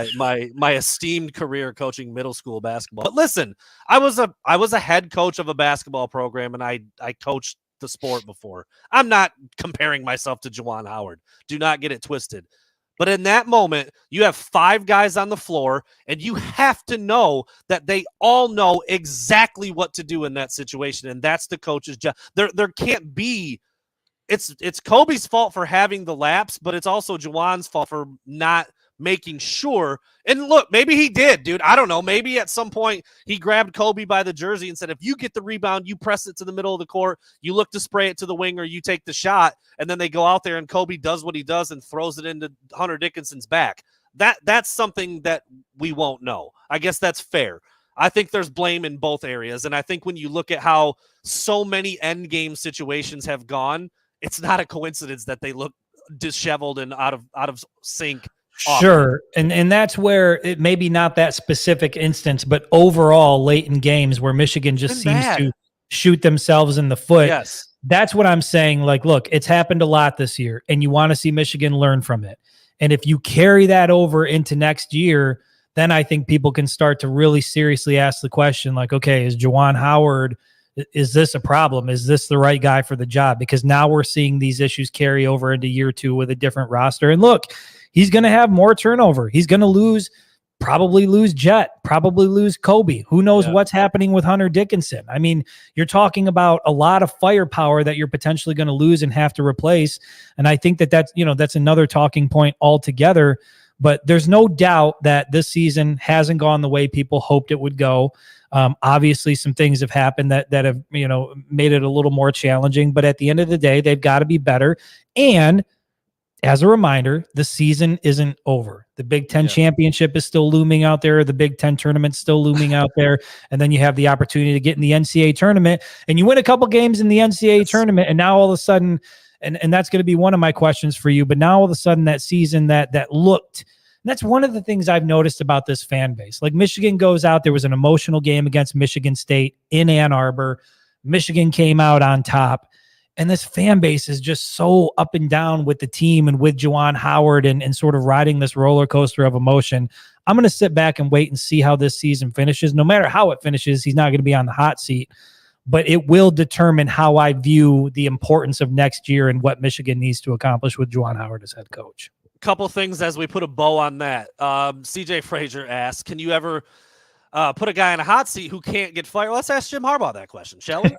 my esteemed career coaching middle school basketball. But listen, I was a head coach of a basketball program, and I coached the sport before. I'm not comparing myself to Juwan Howard. Do not get it twisted. But in that moment, you have 5 guys on the floor, and you have to know that they all know exactly what to do in that situation, and that's the coach's job. There can't be. It's Kobe's fault for having the lapse, but it's also Juwan's fault for not making sure. And look, maybe he did, dude. I don't know. Maybe at some point he grabbed Kobe by the jersey and said, if you get the rebound, you press it to the middle of the court, you look to spray it to the wing, or you take the shot, and then they go out there and Kobe does what he does and throws it into Hunter Dickinson's back. That's something that we won't know. I guess that's fair. I think there's blame in both areas. And I think when you look at how so many end game situations have gone, it's not a coincidence that they look disheveled and out of sync. Sure. And that's where it may be not that specific instance, but overall late in games where Michigan just seems to shoot themselves in the foot. Yes. That's what I'm saying. Like, look, it's happened a lot this year, and you want to see Michigan learn from it. And if you carry that over into next year, then I think people can start to really seriously ask the question, like, okay, is Juwan Howard, is this a problem? Is this the right guy for the job? Because now we're seeing these issues carry over into year 2 with a different roster. And look, he's going to have more turnover. He's going to probably lose Jet, probably lose Kobe. Who knows what's happening with Hunter Dickinson? I mean, you're talking about a lot of firepower that you're potentially going to lose and have to replace. And I think that's another talking point altogether. But there's no doubt that this season hasn't gone the way people hoped it would go. Obviously, some things have happened that have made it a little more challenging. But at the end of the day, they've got to be better. And as a reminder, the season isn't over. The Big Ten championship is still looming out there. The Big Ten tournament's still looming out there. And then you have the opportunity to get in the NCAA tournament, and you win a couple games in the NCAA tournament. And now all of a sudden, and that's going to be one of my questions for you, but now all of a sudden that season that looked, and that's one of the things I've noticed about this fan base. Like, Michigan goes out, there was an emotional game against Michigan State in Ann Arbor. Michigan came out on top. And this fan base is just so up and down with the team and with Juwan Howard and sort of riding this roller coaster of emotion. I'm going to sit back and wait and see how this season finishes. No matter how it finishes, he's not going to be on the hot seat. But it will determine how I view the importance of next year and what Michigan needs to accomplish with Juwan Howard as head coach. couple things as we put a bow on that. CJ Frazier asked, can you ever put a guy in a hot seat who can't get fired? Let's ask Jim Harbaugh that question, shall we?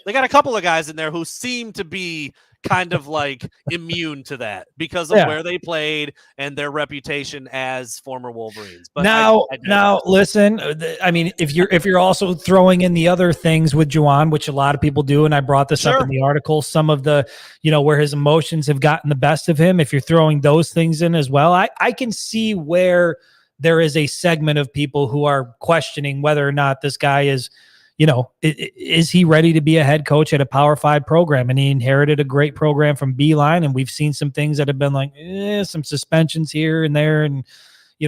They got a couple of guys in there who seem to be kind of like immune to that because of where they played and their reputation as former Wolverines. But now listen, I mean, if you're also throwing in the other things with Juwan, which a lot of people do, and I brought this up in the article, some of the, where his emotions have gotten the best of him, if you're throwing those things in as well, I can see where there is a segment of people who are questioning whether or not this guy is, is he ready to be a head coach at a Power 5 program? And he inherited a great program from Beeline, and we've seen some things that have been like some suspensions here and there, and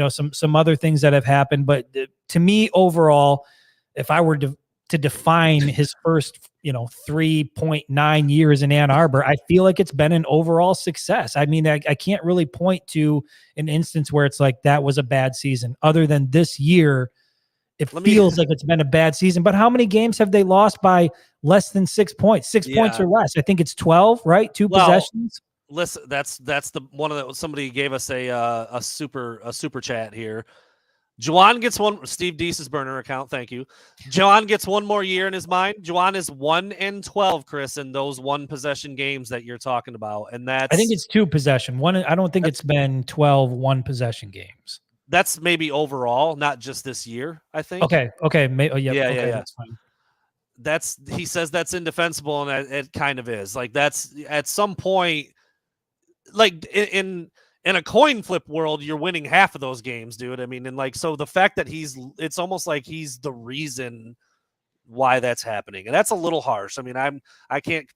some other things that have happened. But to me, overall, if I were to define his first 3.9 years in Ann Arbor, I feel like it's been an overall success. I mean, I can't really point to an instance where it's like that was a bad season, other than this year. It feels like it's been a bad season, but how many games have they lost by less than 6 points? 6 points or less. I think it's 12, right? Two possessions. Listen, that's the one of the, somebody gave us a super chat here. Juwan gets one. Steve Deese's burner account. Thank you. Juwan gets one more year in his mind. Juwan is 1-12, Chris, in those one possession games that you're talking about, and that's. I think it's 2 possession. One. I don't think it's been 12 one possession games. That's maybe overall, not just this year, I think. Okay. Yeah. That's fine. He says that's indefensible, and it kind of is. Like, that's at some point, like in a coin flip world, you're winning half of those games, dude. I mean, and like, so the fact that it's almost like he's the reason why that's happening. And that's a little harsh. I mean, I can't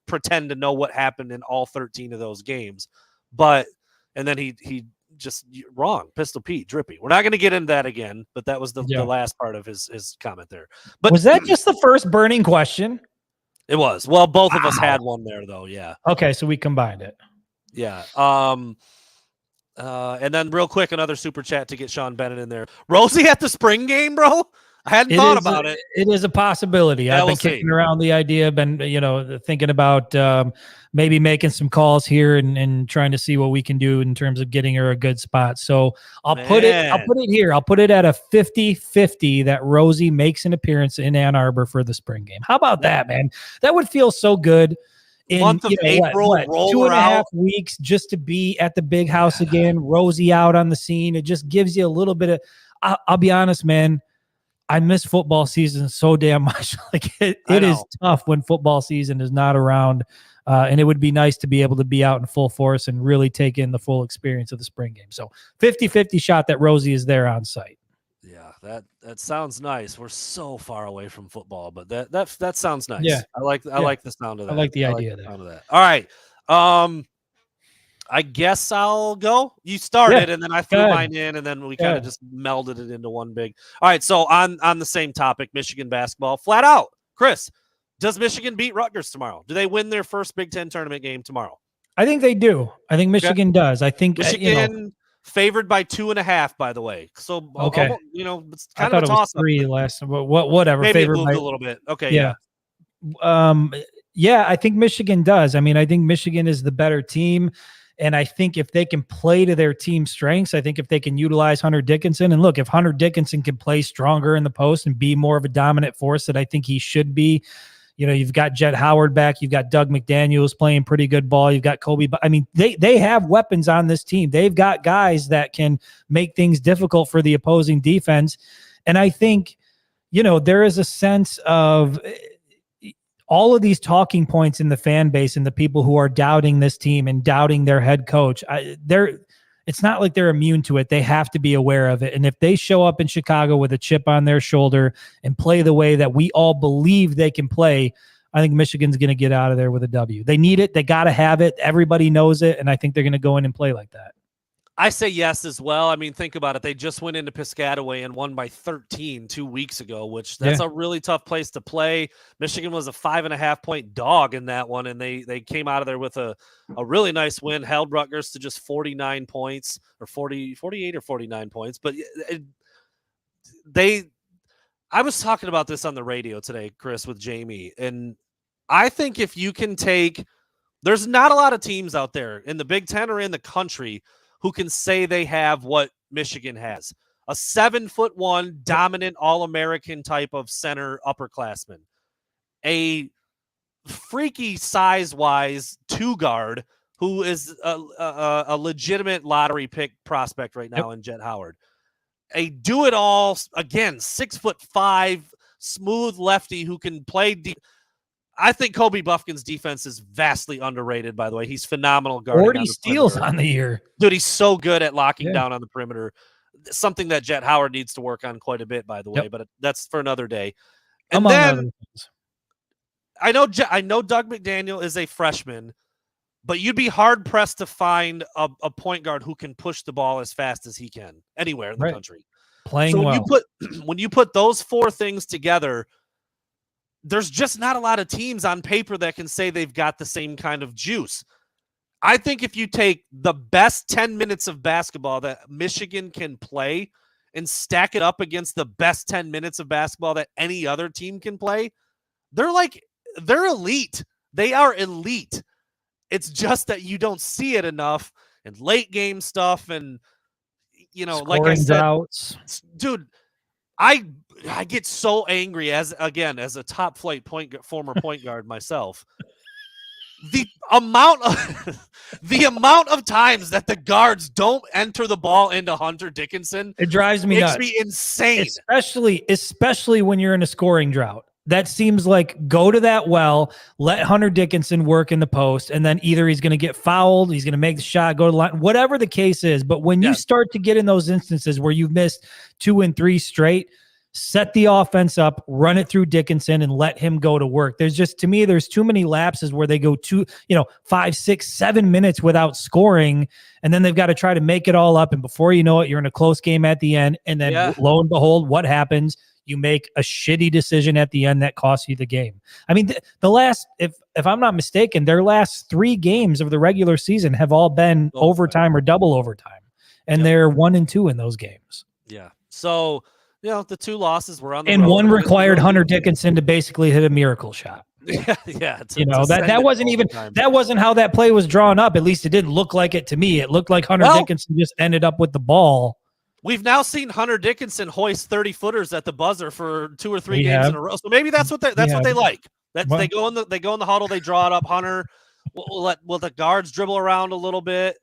pretend to know what happened in all 13 of those games, but, and then he just wrong. Pistol Pete, drippy. We're not going to get into that again, but that was the last part of his comment there. But was that just the first burning question? It was. Well, both of us had one there though. Yeah. Okay. So we combined it. Yeah. And then real quick, another super chat to get Sean Bennett in there. Rosie at the spring game, bro. I hadn't thought about it. It is a possibility. Yeah, I've been kicking around the idea, been thinking about maybe making some calls here and trying to see what we can do in terms of getting her a good spot. So I'll put it here. I'll put it at a 50-50 that Rosie makes an appearance in Ann Arbor for the spring game. How about that, man? That would feel so good. In month of April, what, 2.5 weeks just to be at the big house again, Rosie out on the scene. It just gives you a little bit of, I'll be honest, man, I miss football season so damn much. Like it is tough when football season is not around. And it would be nice to be able to be out in full force and really take in the full experience of the spring game. So 50-50 shot that Rosie is there on site. Yeah, that sounds nice. We're so far away from football, but that sounds nice. Yeah. I like the sound of that. I like the idea of that. All right. I guess I'll go. You started, and then I threw mine in, and then we kind of just melded it into one big. All right, so on the same topic, Michigan basketball, flat out. Chris, does Michigan beat Rutgers tomorrow? Do they win their first Big Ten tournament game tomorrow? I think they do. I think Michigan does. I think Michigan favored by 2.5, by by So okay, it's kind of a toss-up. 3 last, whatever. Maybe favored it moved by a little bit. Okay, yeah. I think Michigan does. I mean, I think Michigan is the better team. And I think if they can play to their team strengths, I think if they can utilize Hunter Dickinson, and look, if Hunter Dickinson can play stronger in the post and be more of a dominant force that I think he should be, you've got Jet Howard back, you've got Doug McDaniels playing pretty good ball, you've got Kobe. I mean, they have weapons on this team. They've got guys that can make things difficult for the opposing defense. And I think, there is a sense of all of these talking points in the fan base and the people who are doubting this team and doubting their head coach. It's not like they're immune to it. They have to be aware of it. And if they show up in Chicago with a chip on their shoulder and play the way that we all believe they can play, I think Michigan's going to get out of there with a W. They need it. They got to have it. Everybody knows it. And I think they're going to go in and play like that. I say yes as well. I mean, think about it. They just went into Piscataway and won by 13 2 weeks ago, which that's a really tough place to play. Michigan was a 5.5-point dog in that one, and they came out of there with a really nice win, held Rutgers to just 49 points or 48 or 49 points. But I was talking about this on the radio today, Chris, with Jamie, and I think if you can take There's not a lot of teams out there in the Big Ten or in the country who can say they have what Michigan has. A 7'1" dominant All-American type of center upperclassman. A freaky size-wise two-guard who is a legitimate lottery pick prospect right now in Jet Howard. A do-it-all, again, 6'5", smooth lefty who can play deep. I think Kobe Buffkin's defense is vastly underrated, by the way. He's phenomenal guarding 40 steals on the year. Dude, he's so good at locking down on the perimeter. Something that Jet Howard needs to work on quite a bit, by the way, but that's for another day. And then I know Doug McDaniel is a freshman, but you'd be hard-pressed to find a point guard who can push the ball as fast as he can anywhere in the country. Playing well. When you put those four things together, there's just not a lot of teams on paper that can say they've got the same kind of juice. I think if you take the best 10 minutes of basketball that Michigan can play and stack it up against the best 10 minutes of basketball that any other team can play, they're elite. They are elite. It's just that you don't see it enough in late game stuff and, scoring like I said, droughts. Dude, I get so angry as a top flight former point guard myself. The amount of times that the guards don't enter the ball into Hunter Dickinson, it drives me nuts. Makes me insane. Especially when you're in a scoring drought. That seems like go to that well, let Hunter Dickinson work in the post, and then either he's going to get fouled, he's going to make the shot, go to the line, whatever the case is. But when you start to get in those instances where you've missed 2 and 3 straight, set the offense up, run it through Dickinson, and let him go to work. There's too many lapses where they go 5, 6, 7 minutes without scoring, and then they've got to try to make it all up. And before you know it, you're in a close game at the end. And then lo and behold, what happens? You make a shitty decision at the end that costs you the game. I mean, the last, if I'm not mistaken, their last 3 games of the regular season have all been overtime or double overtime, and they're 1-2 in those games. Yeah. So, the 2 losses were on the and road. One required Hunter Dickinson to basically hit a miracle shot. That wasn't how that play was drawn up. At least it didn't look like it to me. It looked like Hunter Dickinson just ended up with the ball. We've now seen Hunter Dickinson hoist 30-footers at the buzzer for 2 or 3 games in a row. So maybe that's what they like. They go in the huddle, they draw it up. Hunter will let the guards dribble around a little bit.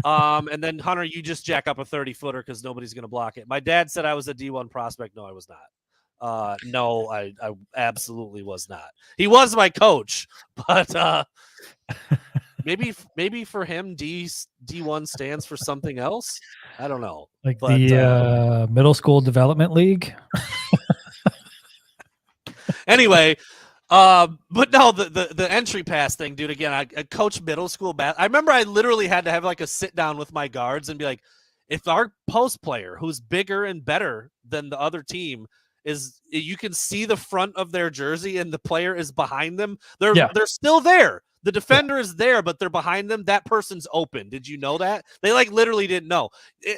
And then Hunter, you just jack up a 30-footer because nobody's going to block it. My dad said I was a D1 prospect. No, I was not. No, I absolutely was not. He was my coach, but maybe for him D1 stands for something else. I don't know. The middle school development league. Anyway, but no, the entry pass thing, dude. Again, I coach middle school I remember I literally had to have like a sit down with my guards and be like, if our post player who's bigger and better than the other team you can see the front of their jersey and the player is behind them, they're still there. The defender is there, but they're behind them. That person's open. Did you know that? They literally didn't know.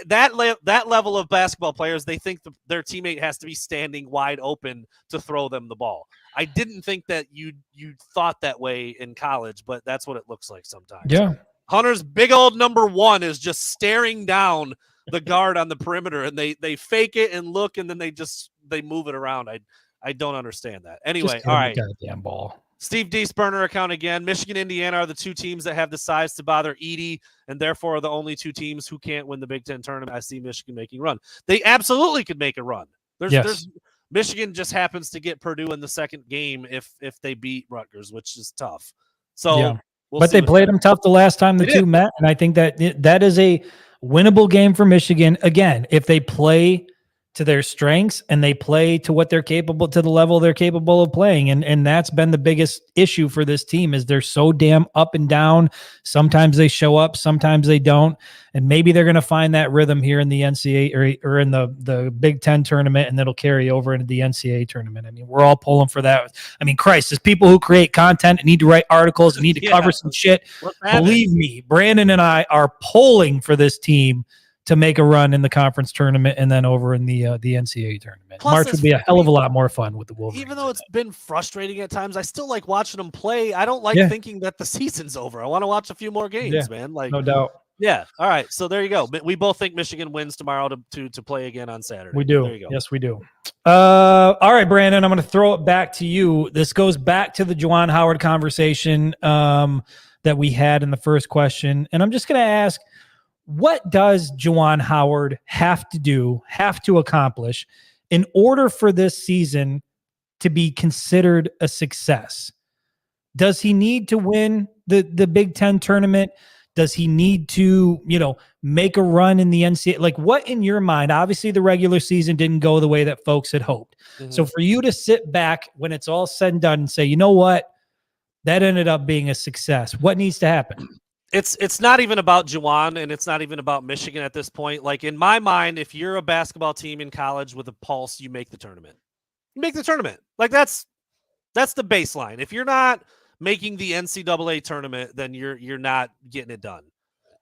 That level of basketball players, they think their teammate has to be standing wide open to throw them the ball. I didn't think that you thought that way in college, but that's what it looks like sometimes. Yeah. Hunter's big old number 1 is just staring down the guard on the perimeter, and they fake it and look, and then they move it around. I don't understand that. Anyway, all right. Goddamn ball. Steve D's burner account again. Michigan, Indiana are the 2 teams that have the size to bother Edey, and therefore are the only 2 teams who can't win the Big Ten tournament. I see Michigan making a run. They absolutely could make a run. There's Michigan just happens to get Purdue in the second game if they beat Rutgers, which is tough. So, but they played them tough the last time the 2 met, and I think that is a winnable game for Michigan. Again, if they play to their strengths and they play to what they're capable, to the level they're capable of playing. And that's been the biggest issue for this team is they're so damn up and down. Sometimes they show up, sometimes they don't. And maybe they're going to find that rhythm here in the NCAA or in the Big Ten tournament, and that'll carry over into the NCAA tournament. I mean, we're all pulling for that. I mean, Christ, there's people who create content and need to write articles and need to cover some shit. Believe me, Brandon and I are pulling for this team to make a run in the conference tournament and then over in the NCAA tournament. Plus, March would be a hell of a lot more fun with the Wolverines. Even though it's been frustrating at times, I still like watching them play. I don't like thinking that the season's over. I want to watch a few more games, man. Like, no doubt. Yeah. All right. So there you go. We both think Michigan wins tomorrow to play again on Saturday. We do. There you go. Yes, we do. All right, Brandon, I'm going to throw it back to you. This goes back to the Juwan Howard conversation that we had in the first question. And I'm just going to ask, what does Juwan Howard have to accomplish in order for this season to be considered a success? Does he need to win the Big Ten tournament? Does he need to, make a run in the NCAA? Like, what in your mind? Obviously, the regular season didn't go the way that folks had hoped. Mm-hmm. So for you to sit back when it's all said and done and say, you know what? That ended up being a success. What needs to happen? It's not even about Juwan, and it's not even about Michigan at this point. Like, in my mind, if you're a basketball team in college with a pulse, you make the tournament. You make the tournament. Like, that's the baseline. If you're not making the NCAA tournament, then you're not getting it done.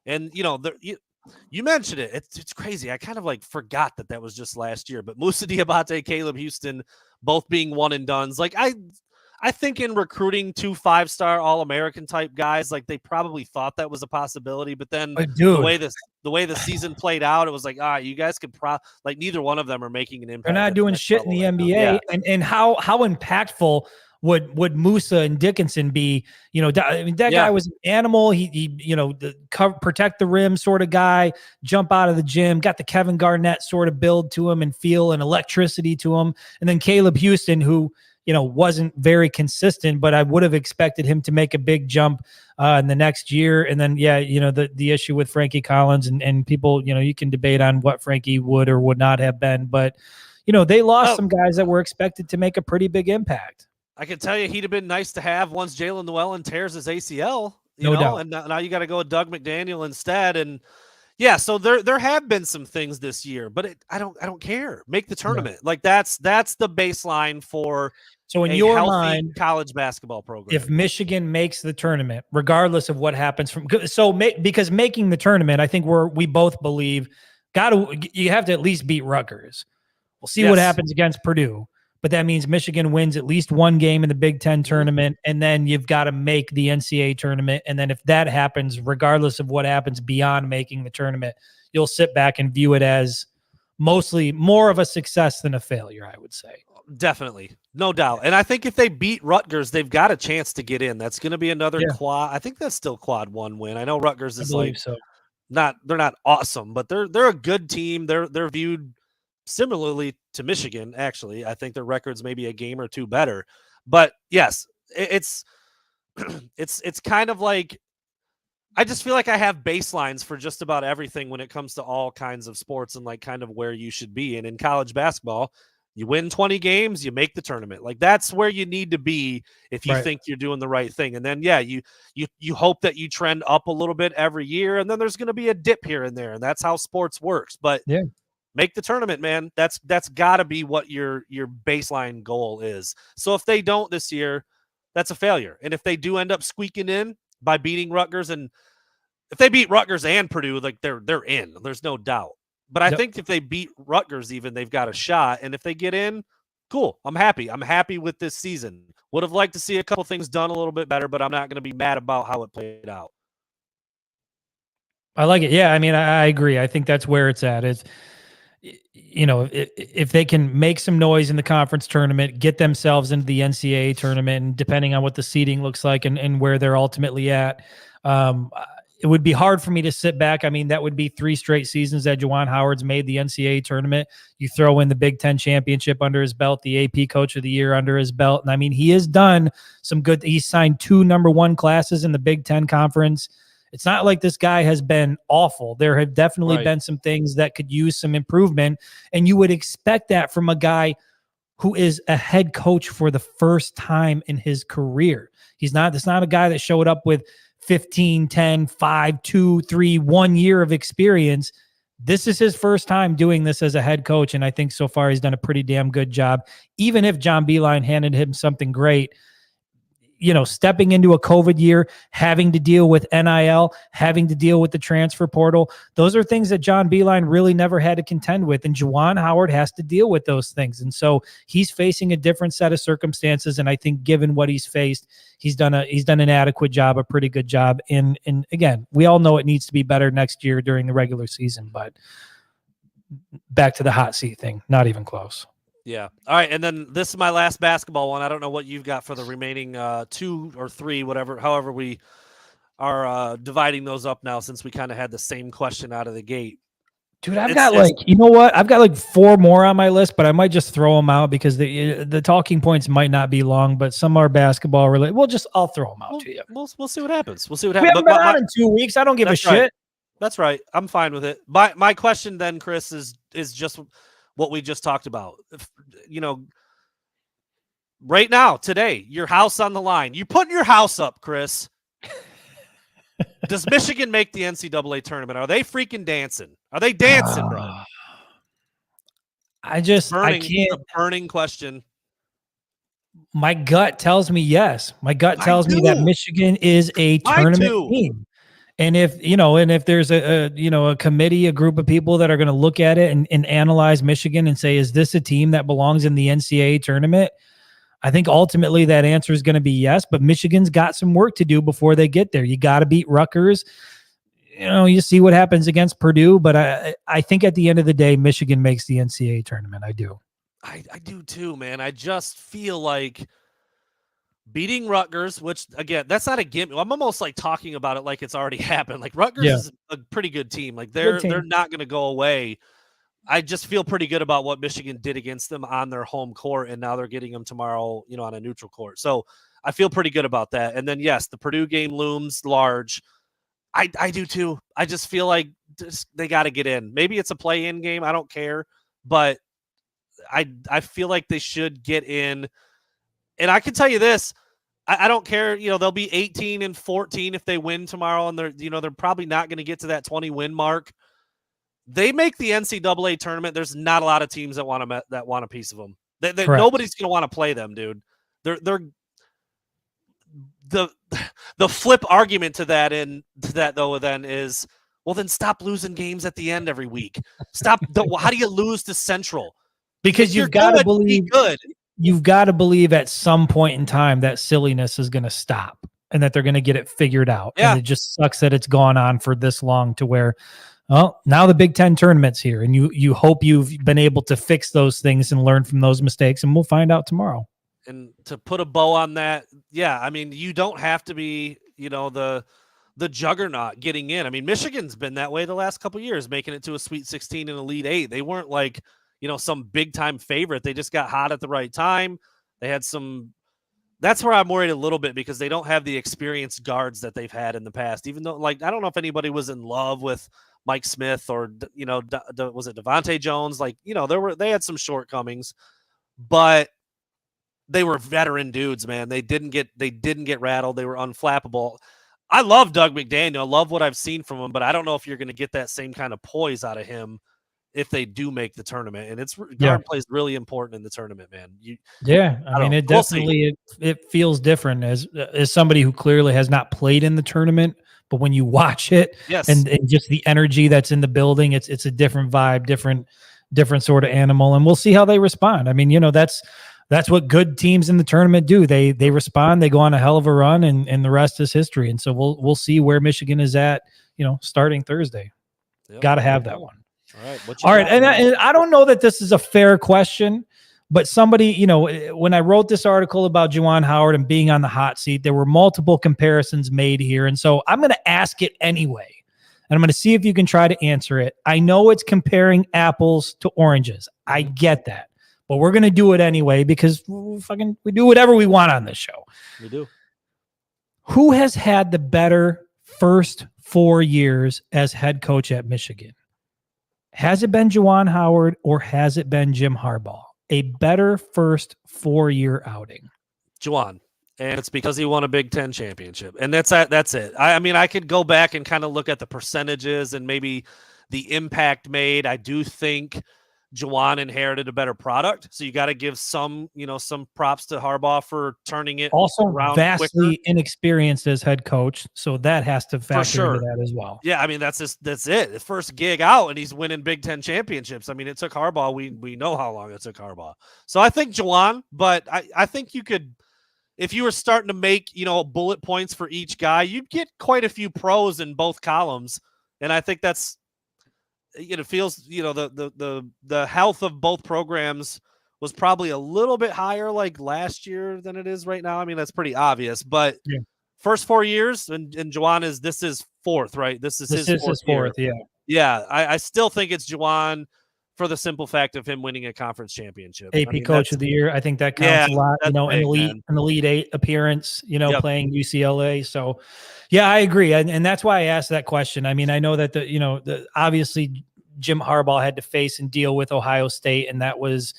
And you mentioned it. It's crazy. I kind of like forgot that was just last year. But Moussa Diabate, Caleb Houston, both being one and dones. Like I think in recruiting 2 5-star All-American type guys, like they probably thought that was a possibility. But then the way the season played out, it was like, you guys could like neither one of them are making an impact. They're not doing shit in the NBA. Yeah. And how impactful would Moussa and Dickinson be? That guy was an animal. He protect the rim sort of guy, jump out of the gym, got the Kevin Garnett sort of build to him and feel and electricity to him. And then Caleb Houston, who, wasn't very consistent, but I would have expected him to make a big jump in the next year. And then, the issue with Frankie Collins and people, you can debate on what Frankie would or would not have been, but they lost some guys that were expected to make a pretty big impact. I can tell you he'd have been nice to have once Jalen Llewellyn tears his ACL, no doubt. And now you got to go with Doug McDaniel instead. And so there have been some things this year, but I don't care. Make the tournament. Like that's the baseline for in your mind college basketball program. If Michigan makes the tournament, regardless of what happens because making the tournament, I think we both believe you have to at least beat Rutgers. We'll see what happens against Purdue. But that means Michigan wins at least one game in the Big Ten tournament, and then you've got to make the NCAA tournament. And then if that happens, regardless of what happens beyond making the tournament, you'll sit back and view it as mostly more of a success than a failure, I would say. Definitely. No doubt. And I think if they beat Rutgers, they've got a chance to get in. That's going to be another quad. I think that's still quad 1 win. I know Rutgers is they're not awesome, but they're a good team. They're viewed similarly to Michigan, actually. I think their record's maybe a game or two better. But yes, it's kind of like I just feel like I have baselines for just about everything when it comes to all kinds of sports and like kind of where you should be. And in college basketball, you win 20 games, you make the tournament. Like that's where you need to be if you think you're doing the right thing. And then you hope that you trend up a little bit every year, and then there's going to be a dip here and there, and that's how sports works. But make the tournament, man. That's got to be what your baseline goal is. So if they don't this year, that's a failure. And if they do end up squeaking in by beating Rutgers, and if they beat Rutgers and Purdue, like they're in. There's no doubt. But I think if they beat Rutgers even, they've got a shot. And if they get in, cool. I'm happy. I'm happy with this season. Would have liked to see a couple things done a little bit better, but I'm not going to be mad about how it played out. I like it. Yeah, I mean, I agree. I think that's where it's at. If they can make some noise in the conference tournament, get themselves into the NCAA tournament, and depending on what the seeding looks like and where they're ultimately at, it would be hard for me to sit back. I mean, that would be 3 straight seasons that Juwan Howard's made the NCAA tournament. You throw in the Big Ten championship under his belt, the AP Coach of the Year under his belt. And I mean, he has done some good. He's signed 2 number 1 classes in the Big Ten conference. It's not like this guy has been awful. There have definitely been some things that could use some improvement. And you would expect that from a guy who is a head coach for the first time in his career. It's not a guy that showed up with 15, 10, 5, 2, 3, 1 year of experience. This is his first time doing this as a head coach. And I think so far he's done a pretty damn good job. Even if John Beilein handed him something great, stepping into a COVID year, having to deal with NIL, having to deal with the transfer portal. Those are things that John Beilein really never had to contend with. And Juwan Howard has to deal with those things. And so he's facing a different set of circumstances. And I think given what he's faced, he's done an adequate job, a pretty good job. And again, we all know it needs to be better next year during the regular season, but back to the hot seat thing, not even close. Yeah. All right. And then this is my last basketball one. I don't know what you've got for the remaining 2 or 3, however we are dividing those up now, since we kind of had the same question out of the gate. Dude, I've got 4 more on my list, but I might just throw them out because the talking points might not be long, but some are basketball related. I'll throw them out to you. We'll see what happens. We haven't been on in 2 weeks. I don't give a shit. Right. That's right. I'm fine with it. My question then, Chris, is just what we just talked about. Right now, today, your house on the line. You putting your house up, Chris. Does Michigan make the NCAA tournament? Are they freaking dancing? Are they dancing, bro? I can't. A burning question. My gut tells me yes. My gut tells me that Michigan is a tournament team. And if there's a committee, a group of people that are going to look at it and analyze Michigan and say, is this a team that belongs in the NCAA tournament? I think ultimately that answer is going to be yes, but Michigan's got some work to do before they get there. You got to beat Rutgers. You see what happens against Purdue, but I think at the end of the day, Michigan makes the NCAA tournament. I do. I do too, man. I just feel like beating Rutgers, which again, that's not a gimmick. I'm almost like talking about it like it's already happened. Like Rutgers is a pretty good team. Like they're not going to go away. I just feel pretty good about what Michigan did against them on their home court, and now they're getting them tomorrow, on a neutral court. So I feel pretty good about that. And then yes, the Purdue game looms large. I do too. I just feel like they got to get in. Maybe it's a play-in game. I don't care, but I feel like they should get in. And I can tell you this, I don't care. They'll be 18-14 if they win tomorrow, and they're probably not going to get to that 20 win mark. They make the NCAA tournament. There's not a lot of teams that want a piece of them. Nobody's going to want to play them, dude. They're the flip argument to that though then is, well, then stop losing games at the end every week. Stop. How do you lose to Central? Because you've got to believe good. You've got to believe at some point in time that silliness is going to stop and that they're going to get it figured out. Yeah. And it just sucks that it's gone on for this long to where, well, now the Big Ten tournament's here, and you hope you've been able to fix those things and learn from those mistakes, and we'll find out tomorrow. And to put a bow on that, yeah, I mean, you don't have to be, the juggernaut getting in. I mean, Michigan's been that way the last couple of years, making it to a Sweet 16 and Elite 8. They weren't like, some big time favorite. They just got hot at the right time. They had some. That's where I'm worried a little bit, because they don't have the experienced guards that they've had in the past. Even though, I don't know if anybody was in love with Mike Smith or was it Devontae Jones? They had some shortcomings, but they were veteran dudes, man. They didn't get rattled. They were unflappable. I love Doug McDaniel. I love what I've seen from him, but I don't know if you're going to get that same kind of poise out of him if they do make the tournament. And guard play is really important in the tournament, man. I mean, it definitely it feels different as somebody who clearly has not played in the tournament, but when you watch it, yes, and just the energy that's in the building, it's a different vibe, different sort of animal, and we'll see how they respond. I mean, that's what good teams in the tournament do. They respond, they go on a hell of a run, and the rest is history. And so we'll see where Michigan is at, starting Thursday. Yep. Got to have that one. All right. And I don't know that this is a fair question, but somebody, when I wrote this article about Juwan Howard and being on the hot seat, there were multiple comparisons made here. And so I'm going to ask it anyway. And I'm going to see if you can try to answer it. I know it's comparing apples to oranges. I get that. But we're going to do it anyway because we do whatever we want on this show. We do. Who has had the better first 4 years as head coach at Michigan? Has it been Juwan Howard or has it been Jim Harbaugh? A better first 4-year outing. Juwan. And it's because he won a Big Ten championship. And that's it. I mean, I could go back and kind of look at the percentages and maybe the impact made. I do think Juwan inherited a better product. So you got to give some props to Harbaugh for turning it Also around vastly quicker. inexperienced as head coach. So that has to factor into that as well. Yeah, I mean, that's it. His first gig out, and he's winning Big Ten championships. I mean, it took Harbaugh. We know how long it took Harbaugh. So I think Juwan, but I think you could, if you were starting to make, bullet points for each guy, you'd get quite a few pros in both columns. And I think that's, it feels, the health of both programs was probably a little bit higher like last year than it is right now. I mean, that's pretty obvious, but first 4 years, and Juwan this is fourth, right? This is his fourth year. Yeah. Yeah. I still think it's Juwan for the simple fact of him winning a conference championship. AP Coach of the Year. I think that counts a lot, big, an Elite Eight appearance, playing UCLA. So, yeah, I agree. And that's why I asked that question. I mean, I know that obviously Jim Harbaugh had to face and deal with Ohio State, and that was,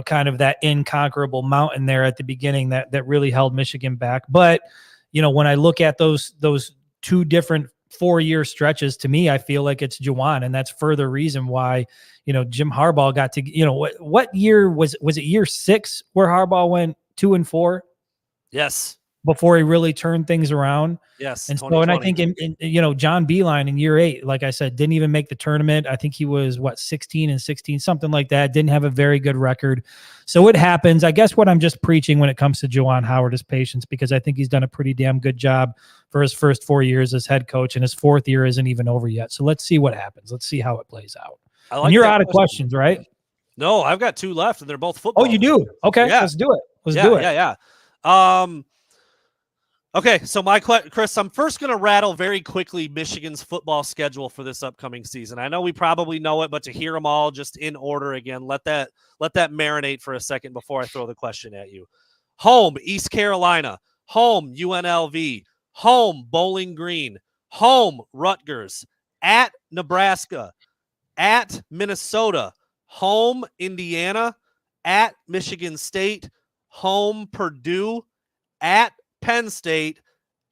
kind of that inconquerable mountain there at the beginning that really held Michigan back. But, when I look at those two different 4-year stretches, to me, I feel like it's Juwan, and that's further reason why, Jim Harbaugh got to, what year was it year 6 where Harbaugh went 2-4? Yes. Before he really turned things around. Yes. And so, and I think in John Beilein in year 8, like I said, didn't even make the tournament. I think he was 16-16, something like that. Didn't have a very good record. So it happens. I guess what I'm just preaching when it comes to Juwan Howard is patience, because I think he's done a pretty damn good job for his first 4 years as head coach, and his 4th year isn't even over yet. So let's see what happens. Let's see how it plays out. And you're out of questions, right? No, I've got 2 left, and they're both football. Oh, you do? Okay, yeah. Let's do it. Let's do it. Yeah. Okay, so Chris, I'm first going to rattle very quickly Michigan's football schedule for this upcoming season. I know we probably know it, but to hear them all just in order again, let that marinate for a second before I throw the question at you. Home, East Carolina. Home, UNLV. Home, Bowling Green. Home, Rutgers. At Nebraska. At Minnesota. Home, Indiana. At Michigan State. Home, Purdue. At Penn State,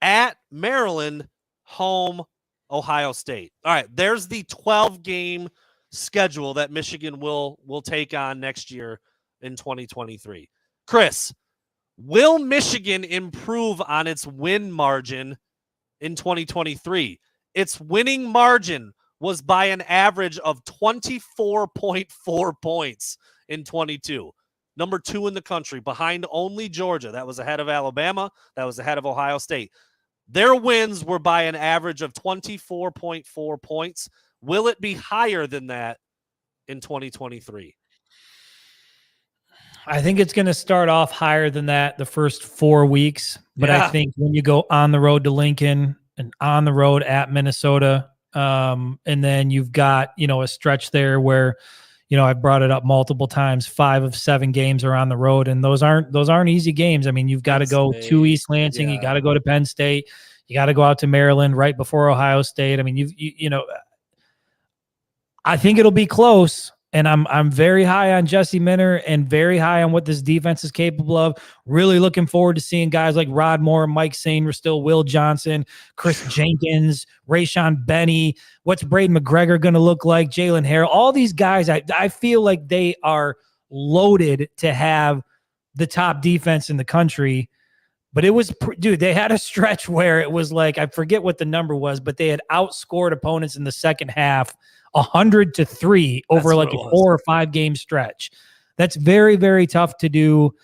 at Maryland, home, Ohio State. All right, there's the 12-game schedule that Michigan will take on next year in 2023. Chris, will Michigan improve on its win margin in 2023? Its winning margin was by an average of 24.4 points in 22. Number 2 in the country, behind only Georgia. That was ahead of Alabama. That was ahead of Ohio State. Their wins were by an average of 24.4 points. Will it be higher than that in 2023? I think it's going to start off higher than that the first 4 weeks. But I think when you go on the road to Lincoln and on the road at Minnesota, and then you've got, a stretch there where, I've brought it up multiple times. 5 of 7 games are on the road, and those aren't easy games. I mean, you've got to go to East Lansing, you got to go to Penn State, you got to go out to Maryland right before Ohio State. I mean, I think it'll be close, and I'm very high on Jesse Minter and very high on what this defense is capable of. Really looking forward to seeing guys like Rod Moore, Mike Sainristil, Will Johnson, Chris Jenkins, Rayshawn Benny. What's Braden McGregor going to look like? Jalen Harrell. All these guys, I feel like they are loaded to have the top defense in the country. But it was, they had a stretch where it was like, I forget what the number was, but they had outscored opponents in the second half 100-3 over like a 4 or 5 game stretch. That's very, very tough to do.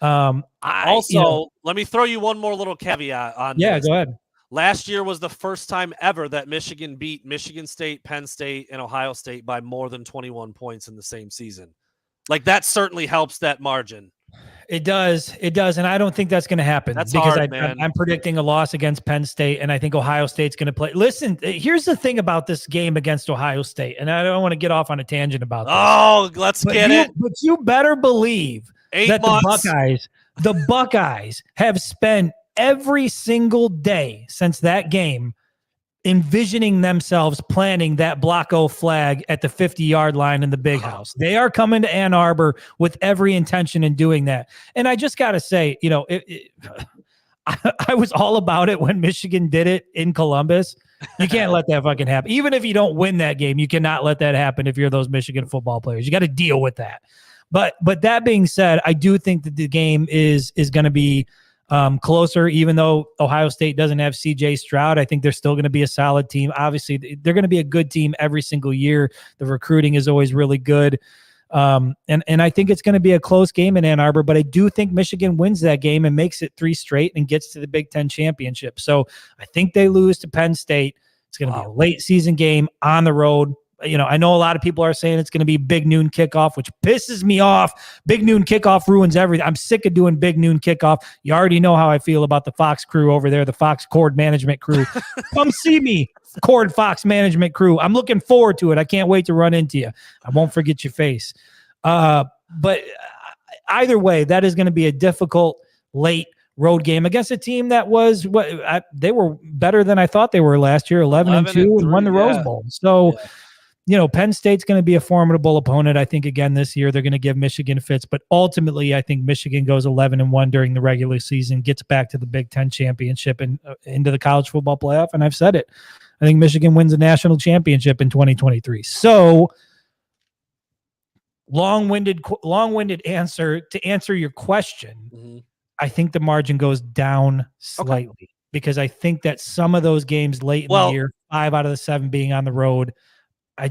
Let me throw you one more little caveat on this. Go ahead. Last year was the first time ever that Michigan beat Michigan State, Penn State, and Ohio State by more than 21 points in the same season. Like, that certainly helps that margin. It does. And I don't think that's going to happen. That's because hard, man. I'm predicting a loss against Penn State, and I think Ohio State's going to play. Listen, here's the thing about this game against Ohio State, and I don't want to get off on a tangent about this. Oh, let's get it. But you better believe 8 that months. the Buckeyes have spent every single day since that game envisioning themselves planting that Block O flag at the 50-yard line in the Big House. They are coming to Ann Arbor with every intention in doing that. And I just got to say, I was all about it when Michigan did it in Columbus. You can't let that fucking happen. Even if you don't win that game, you cannot let that happen if you're those Michigan football players. You got to deal with that. But that being said, I do think that the game is going to be closer, even though Ohio State doesn't have CJ Stroud. I think they're still going to be a solid team. Obviously, they're going to be a good team every single year. The recruiting is always really good. And I think it's going to be a close game in Ann Arbor, but I do think Michigan wins that game and makes it 3 straight and gets to the Big Ten championship. So I think they lose to Penn State. It's going to be a late season game on the road. You know, I know a lot of people are saying it's going to be big noon kickoff, which pisses me off. Big noon kickoff ruins everything. I'm sick of doing big noon kickoff. You already know how I feel about the Fox crew over there, the Fox Cord Management crew. Come see me, Cord Fox Management crew. I'm looking forward to it. I can't wait to run into you. I won't forget your face. But either way, that is going to be a difficult late road game against a team that was they were better than I thought they were last year, 11-2 and won the Rose Bowl. So, you know, Penn State's going to be a formidable opponent. I think again this year they're going to give Michigan fits, but ultimately I think Michigan goes 11-1 during the regular season, gets back to the Big Ten championship and into the college football playoff. And I've said it, I think Michigan wins a national championship in 2023. So long-winded answer to answer your question. Mm-hmm. I think the margin goes down slightly because I think that some of those games late in the year, 5 out of the 7 being on the road, I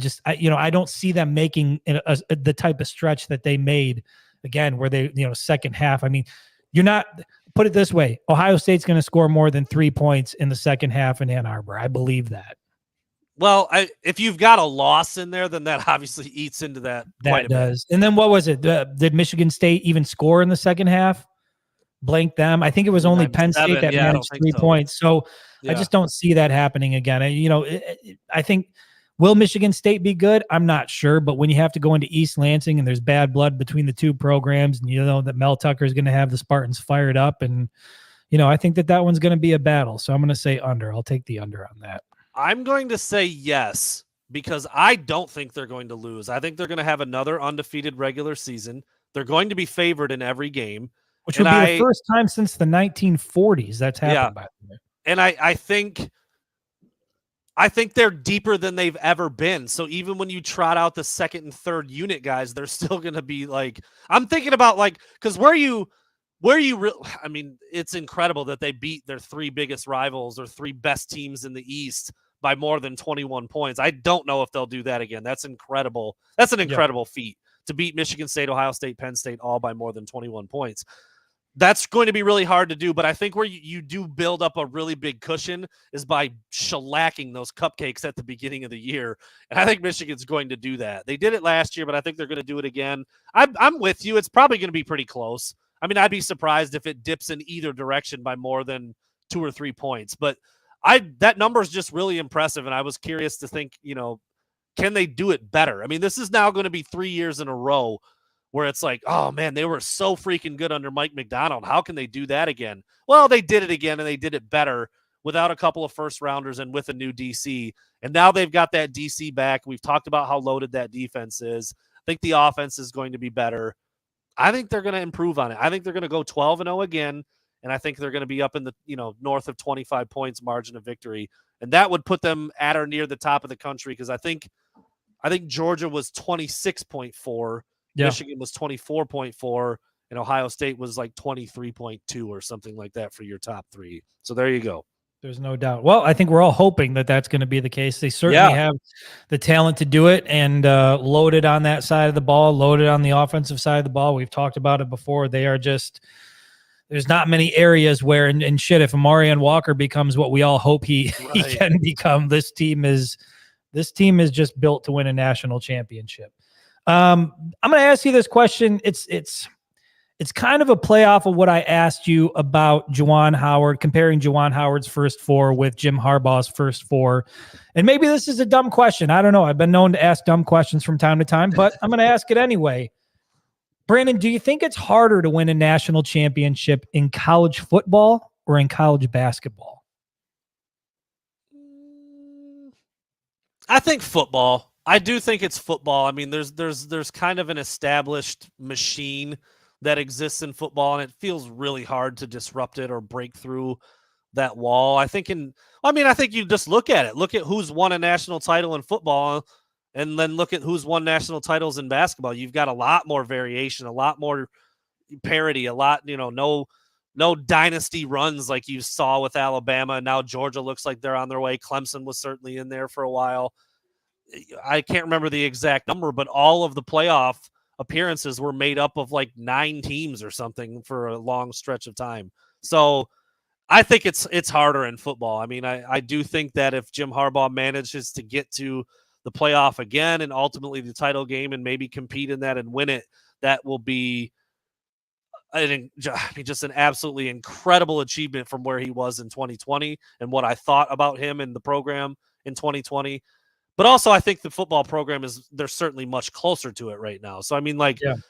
don't see them making the type of stretch that they made again, where they, second half. I mean, put it this way. Ohio State's going to score more than 3 points in the second half in Ann Arbor. I believe that. Well, if you've got a loss in there, then that obviously eats into that. That does. And then what was it? Did Michigan State even score in the second half? Blank them. I think it was only Penn State that managed 3 points. So I just don't see that happening again. I think, will Michigan State be good? I'm not sure. But when you have to go into East Lansing and there's bad blood between the two programs, and you know that Mel Tucker is going to have the Spartans fired up, and I think that one's going to be a battle. So I'm going to say under. I'll take the under on that. I'm going to say yes, because I don't think they're going to lose. I think they're going to have another undefeated regular season. They're going to be favored in every game. Which would be the first time since the 1940s that's happened. By the way. And I think they're deeper than they've ever been. So even when you trot out the second and third unit guys, they're still going to be like, I'm thinking about because I mean, it's incredible that they beat their 3 biggest rivals or 3 best teams in the East by more than 21 points. I don't know if they'll do that again. That's incredible. That's an incredible feat to beat Michigan State, Ohio State, Penn State all by more than 21 points. That's going to be really hard to do, but I think where you do build up a really big cushion is by shellacking those cupcakes at the beginning of the year, and I think Michigan's going to do that. They did it last year, but I think they're going to do it again. I'm with you. It's probably going to be pretty close. I mean, I'd be surprised if it dips in either direction by more than 2 or 3 points, but that number is just really impressive, and I was curious to think, can they do it better? I mean, this is now going to be 3 years in a row where it's like, oh, man, they were so freaking good under Mike McDonald. How can they do that again? Well, they did it again, and they did it better without a couple of first-rounders and with a new DC. And now they've got that DC back. We've talked about how loaded that defense is. I think the offense is going to be better. I think they're going to improve on it. I think they're going to go 12-0 again, and I think they're going to be up in the north of 25 points margin of victory. And that would put them at or near the top of the country, because I think Georgia was 26.4. Yeah. Michigan was 24.4, and Ohio State was like 23.2 or something like that for your top 3. So there you go. There's no doubt. Well, I think we're all hoping that that's going to be the case. They certainly have the talent to do it, and loaded on that side of the ball, loaded on the offensive side of the ball. We've talked about it before. They are just – there's not many areas where – and shit, if Amarian Walker becomes what we all hope he can become, this team is just built to win a national championship. I'm going to ask you this question. It's kind of a play off of what I asked you about Juwan Howard, comparing Juwan Howard's first 4 with Jim Harbaugh's first 4. And maybe this is a dumb question. I don't know. I've been known to ask dumb questions from time to time, but I'm going to ask it anyway. Brandon, do you think it's harder to win a national championship in college football or in college basketball? I think football. I do think it's football. I mean, there's kind of an established machine that exists in football, and it feels really hard to disrupt it or break through that wall. I think you just look at it. Look at who's won a national title in football, and then look at who's won national titles in basketball. You've got a lot more variation, a lot more parity, a lot, no dynasty runs like you saw with Alabama. Now Georgia looks like they're on their way. Clemson was certainly in there for a while. I can't remember the exact number, but all of the playoff appearances were made up of like 9 teams or something for a long stretch of time. So I think it's harder in football. I mean, I do think that if Jim Harbaugh manages to get to the playoff again and ultimately the title game and maybe compete in that and win it, that will be just an absolutely incredible achievement from where he was in 2020 and what I thought about him and the program in 2020. But also, I think the football program they're certainly much closer to it right now. So, I mean, to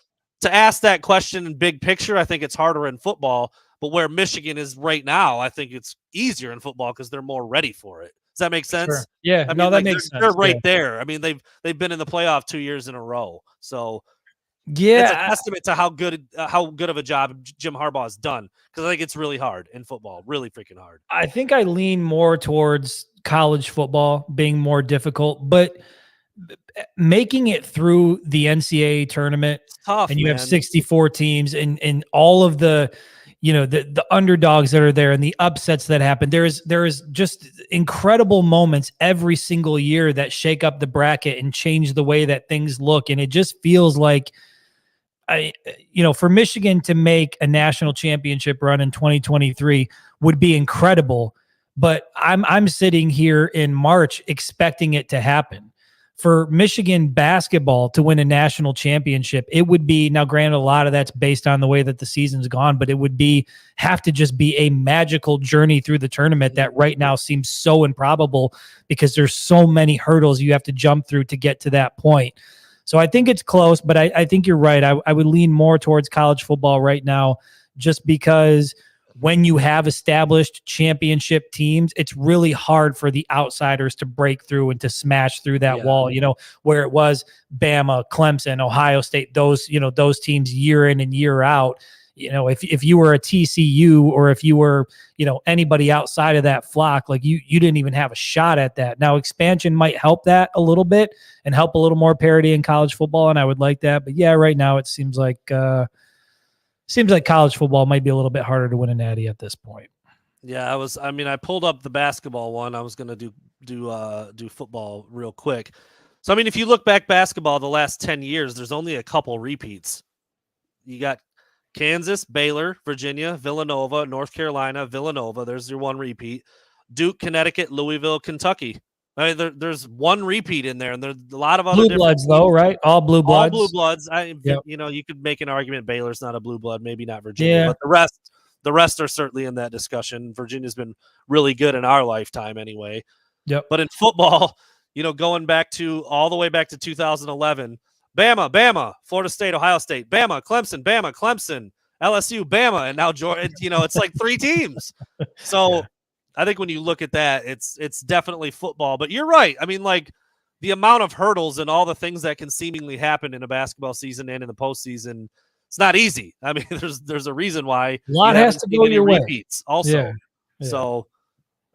ask that question in big picture, I think it's harder in football. But where Michigan is right now, I think it's easier in football because they're more ready for it. Does that make sense? Sure. Yeah, that makes sense. They're right there. I mean, they've been in the playoff 2 years in a row. So yeah, it's a testament to how good of a job Jim Harbaugh has done. Because I think it's really hard in football, really freaking hard. I think I lean more towards college football being more difficult, but making it through the NCAA tournament, it's tough, and you man. have 64 teams and all of the the underdogs that are there and the upsets that happen. There is just incredible moments every single year that shake up the bracket and change the way that things look. And it just feels like, for Michigan to make a national championship run in 2023 would be incredible. But I'm sitting here in March expecting it to happen. For Michigan basketball to win a national championship, it would be, now granted, a lot of that's based on the way that the season's gone, but it would have to just be a magical journey through the tournament that right now seems so improbable because there's so many hurdles you have to jump through to get to that point. So I think it's close, but I think you're right. I would lean more towards college football right now just because when you have established championship teams, it's really hard for the outsiders to break through and to smash through that wall, where it was Bama, Clemson, Ohio State, those teams year in and year out. If you were a TCU or if you were, anybody outside of that flock, like you didn't even have a shot at that. Now expansion might help that a little bit and help a little more parity in college football. And I would like that. But yeah, right now it seems like college football might be a little bit harder to win a natty at this point. Yeah, I pulled up the basketball one. I was going to do football real quick. So, I mean, if you look back basketball the last 10 years, there's only a couple repeats. You got Kansas, Baylor, Virginia, Villanova, North Carolina, Villanova. There's your one repeat. Duke, Connecticut, Louisville, Kentucky. I mean, there's one repeat in there, and there's a lot of other blue bloods, though, right? All blue bloods. All blue bloods. Yep. You could make an argument Baylor's not a blue blood, maybe not Virginia, but the rest are certainly in that discussion. Virginia's been really good in our lifetime, anyway. Yep. But in football, going all the way back to 2011, Bama, Florida State, Ohio State, Bama, Clemson, LSU, Bama, and now Georgia. It's like 3 teams. So. I think when you look at that, it's definitely football. But you're right. I mean, like the amount of hurdles and all the things that can seemingly happen in a basketball season and in the postseason, it's not easy. I mean, there's a reason why a lot has to go your repeats way. Also, Yeah. So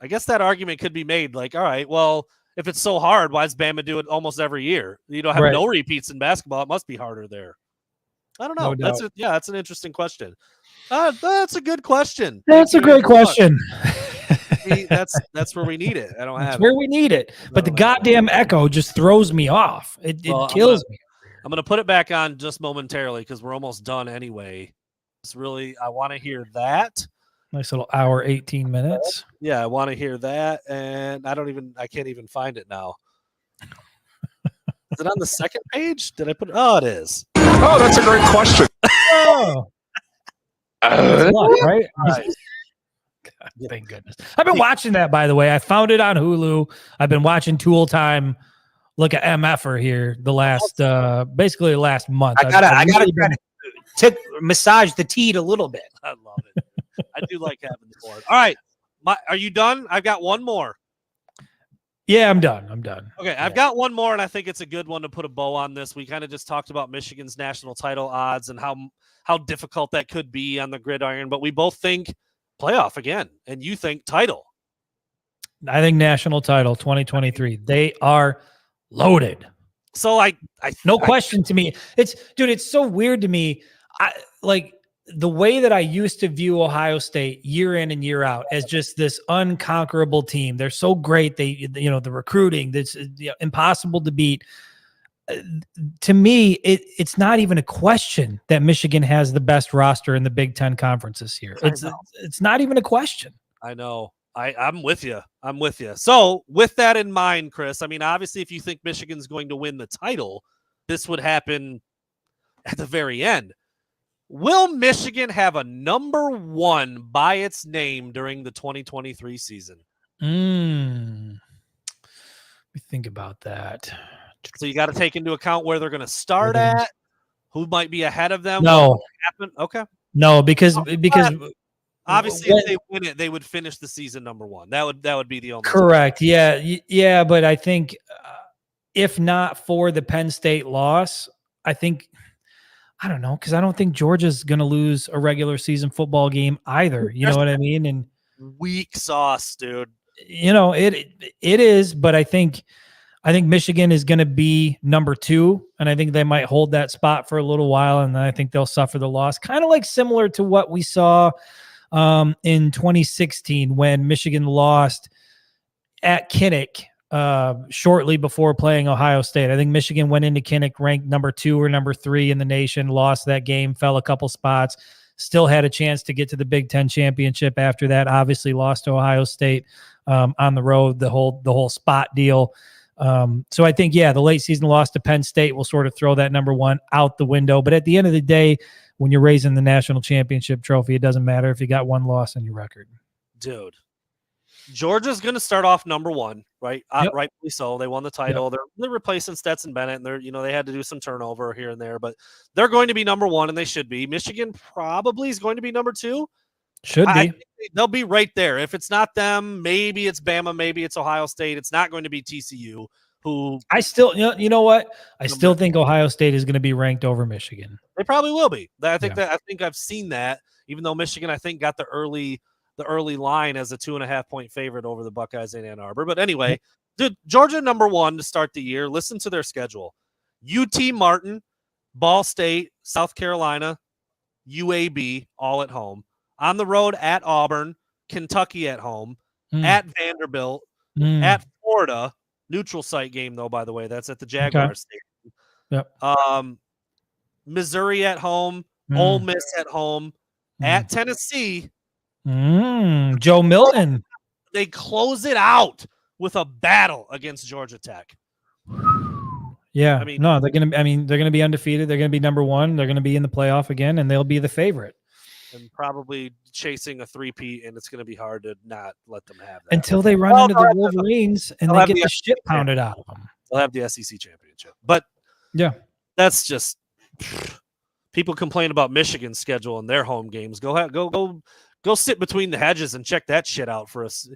I guess that argument could be made. Like, all right, well, if it's so hard, why does Bama do it almost every year? You don't have no repeats in basketball. It must be harder there. I don't know. No That's an interesting question. That's a good question. That's a great question. That's where we need it. I don't have. That's where we need it. But the goddamn echo just throws me off. It kills me. I'm gonna put it back on just momentarily because we're almost done anyway. I want to hear that. Nice little hour, 18 minutes. Yeah, I want to hear that, and I can't even find it now. Is it on the second page? Did I put it? Oh, it is. Oh, that's a great question. Oh. Right? God, thank goodness. I've been watching that, by the way. I found it on Hulu. I've been watching Tool Time. Look at MFer here basically the last month. I gotta massage the teat a little bit. I love it. I do like having the board. All right. Are you done? I've got one more. Yeah, I'm done. Okay, I've got one more, and I think it's a good one to put a bow on this. We kind of just talked about Michigan's national title odds and how difficult that could be on the gridiron, but we both think playoff again, and you think title. I think national title 2023. They are loaded. So I no question to me. It's so weird to me. I like the way that I used to view Ohio State year in and year out as just this unconquerable team. They're so great. They, the recruiting, that's impossible to beat. To me, it's not even a question that Michigan has the best roster in the Big Ten Conference this year. It's not even a question. I know. I'm with you. So with that in mind, Chris, I mean, obviously, if you think Michigan's going to win the title, this would happen at the very end. Will Michigan have a number 1 by its name during the 2023 season? Let me think about that. So you got to take into account where they're going to start at, who might be ahead of them. No. What might happen? Okay. No, because obviously if they win it, they would finish the season number 1. That would be the only. Correct. Yeah. But I think if not for the Penn State loss, I don't know, because I don't think Georgia's going to lose a regular season football game either. You know what I mean? And weak sauce, dude. It is, but I think Michigan is going to be number 2, and I think they might hold that spot for a little while, and then I think they'll suffer the loss, kind of like similar to what we saw in 2016 when Michigan lost at Kinnick shortly before playing Ohio State. I think Michigan went into Kinnick ranked number 2 or number 3 in the nation, lost that game, fell a couple spots, still had a chance to get to the Big Ten championship after that. Obviously lost to Ohio State on the road, the whole spot deal. So I think, the late season loss to Penn State will sort of throw that number 1 out the window. But at the end of the day, when you're raising the national championship trophy, it doesn't matter if you got 1 loss on your record. Dude, Georgia's going to start off number 1, right? Yep. Rightfully so. They won the title. Yep. They're replacing Stetson Bennett, and they had to do some turnover here and there, but they're going to be number 1, and they should be. Michigan probably is going to be number 2. Should be. They'll be right there. If it's not them, maybe it's Bama, maybe it's Ohio State. It's not going to be TCU. Who I still, you know what? I still think Ohio State is going to be ranked over Michigan. They probably will be. I think I've seen that. Even though Michigan, I think, got the early line as a 2.5-point favorite over the Buckeyes in Ann Arbor. But anyway, dude, Georgia number 1 to start the year. Listen to their schedule: UT Martin, Ball State, South Carolina, UAB, all at home. On the road at Auburn, Kentucky at home, at Vanderbilt, at Florida. Neutral site game, though, by the way. That's at the Jaguars Stadium. Yep. Missouri at home, Ole Miss at home, at Tennessee. Joe Milton. They close it out with a battle against Georgia Tech. Yeah. They're going to be undefeated. They're going to be number 1. They're going to be in the playoff again, and they'll be the favorite. And probably chasing a 3-peat, and it's going to be hard to not let them have that. Until they run into the Wolverines and they get the shit pounded out of them. They'll have the SEC championship. But yeah, that's just people complain about Michigan's schedule and their home games. Go sit between the hedges and check that shit out for us.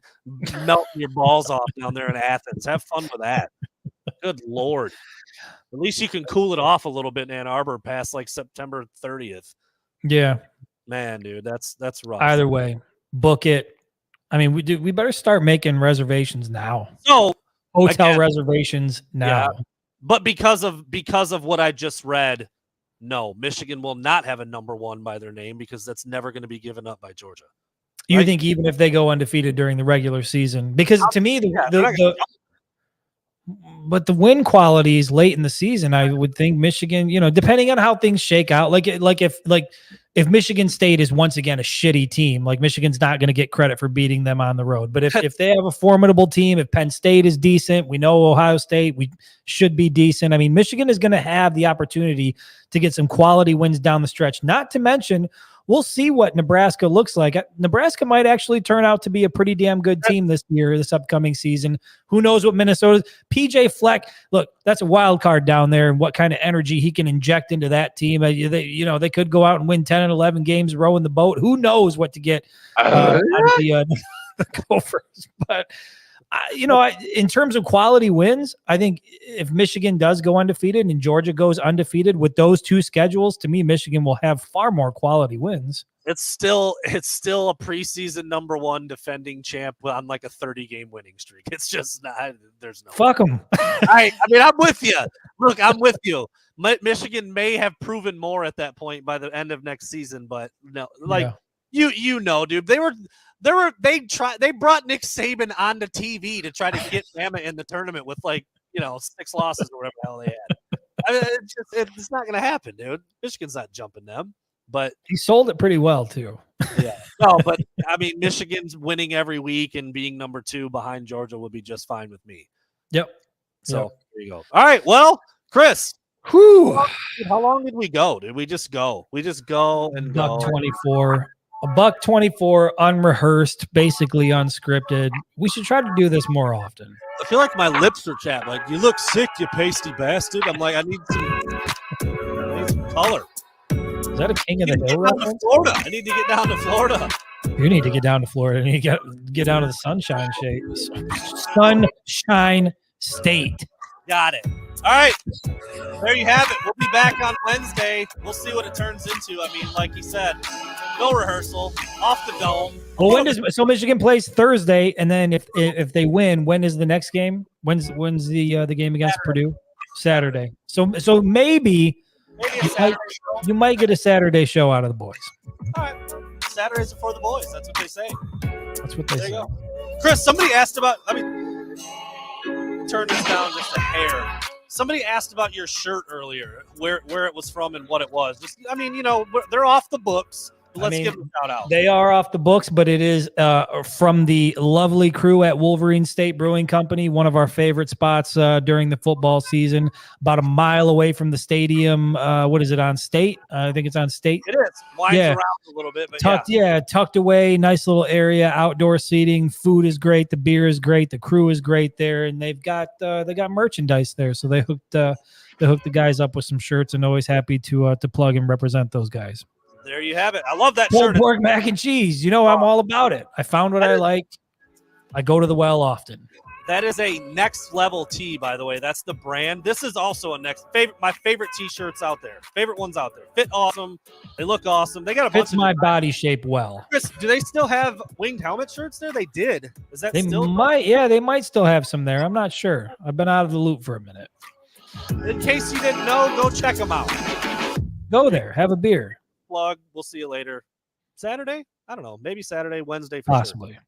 Melting your balls off down there in Athens. Have fun with that. Good Lord. At least you can cool it off a little bit in Ann Arbor past like September 30th. Yeah. Man, dude, that's rough. Either way, book it. I mean, we better start making reservations now. So hotel reservations now. Yeah, but because of what I just read, no, Michigan will not have a number 1 by their name because that's never going to be given up by Georgia. You think even if they go undefeated during the regular season? Because to me, but the win qualities late in the season, I would think Michigan, depending on how things shake out, like if Michigan State is once again a shitty team, like Michigan's not going to get credit for beating them on the road. But if they have a formidable team, if Penn State is decent, we know Ohio State, we should be decent. I mean, Michigan is going to have the opportunity to get some quality wins down the stretch, not to mention we'll see what Nebraska looks like. Nebraska might actually turn out to be a pretty damn good team this upcoming season. Who knows what Minnesota's PJ Fleck, look, that's a wild card down there and what kind of energy he can inject into that team. They could go out and win 10 and 11 games rowing the boat. Who knows what to get out of the Gophers. But in terms of quality wins, I think if Michigan does go undefeated and Georgia goes undefeated with those 2 schedules, to me, Michigan will have far more quality wins. It's still a preseason number 1 defending champ on like a 30-game winning streak. It's just not. There's no. Fuck them. I mean, I'm with you. Look, I'm with you. Michigan may have proven more at that point by the end of next season, but no, like you know, dude, they brought Nick Saban onto TV to try to get Bama in the tournament with 6 losses or whatever the hell they had. I mean, it's not going to happen, dude. Michigan's not jumping them, but he sold it pretty well too. Yeah, no, but I mean, Michigan's winning every week and being number 2 behind Georgia would be just fine with me. Yep. So there you go. All right, well, Chris. Whew. How long did we go? Did we just go? We just go and go. $1.24. $1.24, unrehearsed, basically unscripted. We should try to do this more often. I feel like my lips are chapped. Like, you look sick, you pasty bastard. I'm like, I need some color. Is that a King of the Hill reference? Florida. I need to get down to Florida. You need to get down to Florida. You need to get down to the Sunshine State. Sunshine State. Got it. All right. There you have it. We'll be back on Wednesday. We'll see what it turns into. I mean, like you said, no rehearsal, off the dome. Well, so Michigan plays Thursday, and then if they win, when is the next game? When's the game against Purdue? Saturday. So maybe you might get a Saturday show out of the boys. All right. Saturdays are for the boys. That's what they say. That's what they say. Go. Chris, somebody asked about. Turn this down just a hair. Somebody asked about your shirt earlier, where it was from and what it was. Just, they're off the books. Let's give them a shout out. They are off the books, but it is from the lovely crew at Wolverine State Brewing Company, one of our favorite spots during the football season, about a mile away from the stadium. What is it, on State? I think it's on State. It is. Winds around a little bit, but tucked away, nice little area, outdoor seating. Food is great. The beer is great. The crew is great there, and they've got merchandise there. So they hooked the guys up with some shirts, and always happy to plug and represent those guys. There you have it. I love that Pulled shirt. pork mac and cheese. I'm all about it. I found what I like. I go to the well often. That is a next level tee, by the way. That's the brand. This is also my favorite t-shirts out there. Favorite ones out there. Fit awesome. They look awesome. They got a bunch Fits my body shape well. Chris, do they still have winged helmet shirts there? They did. Is that they still? They might still have some there. I'm not sure. I've been out of the loop for a minute. In case you didn't know, go check them out. Go there. Have a beer. Plug. We'll see you later. Saturday? I don't know. Maybe Saturday, Wednesday for Possibly. Sure.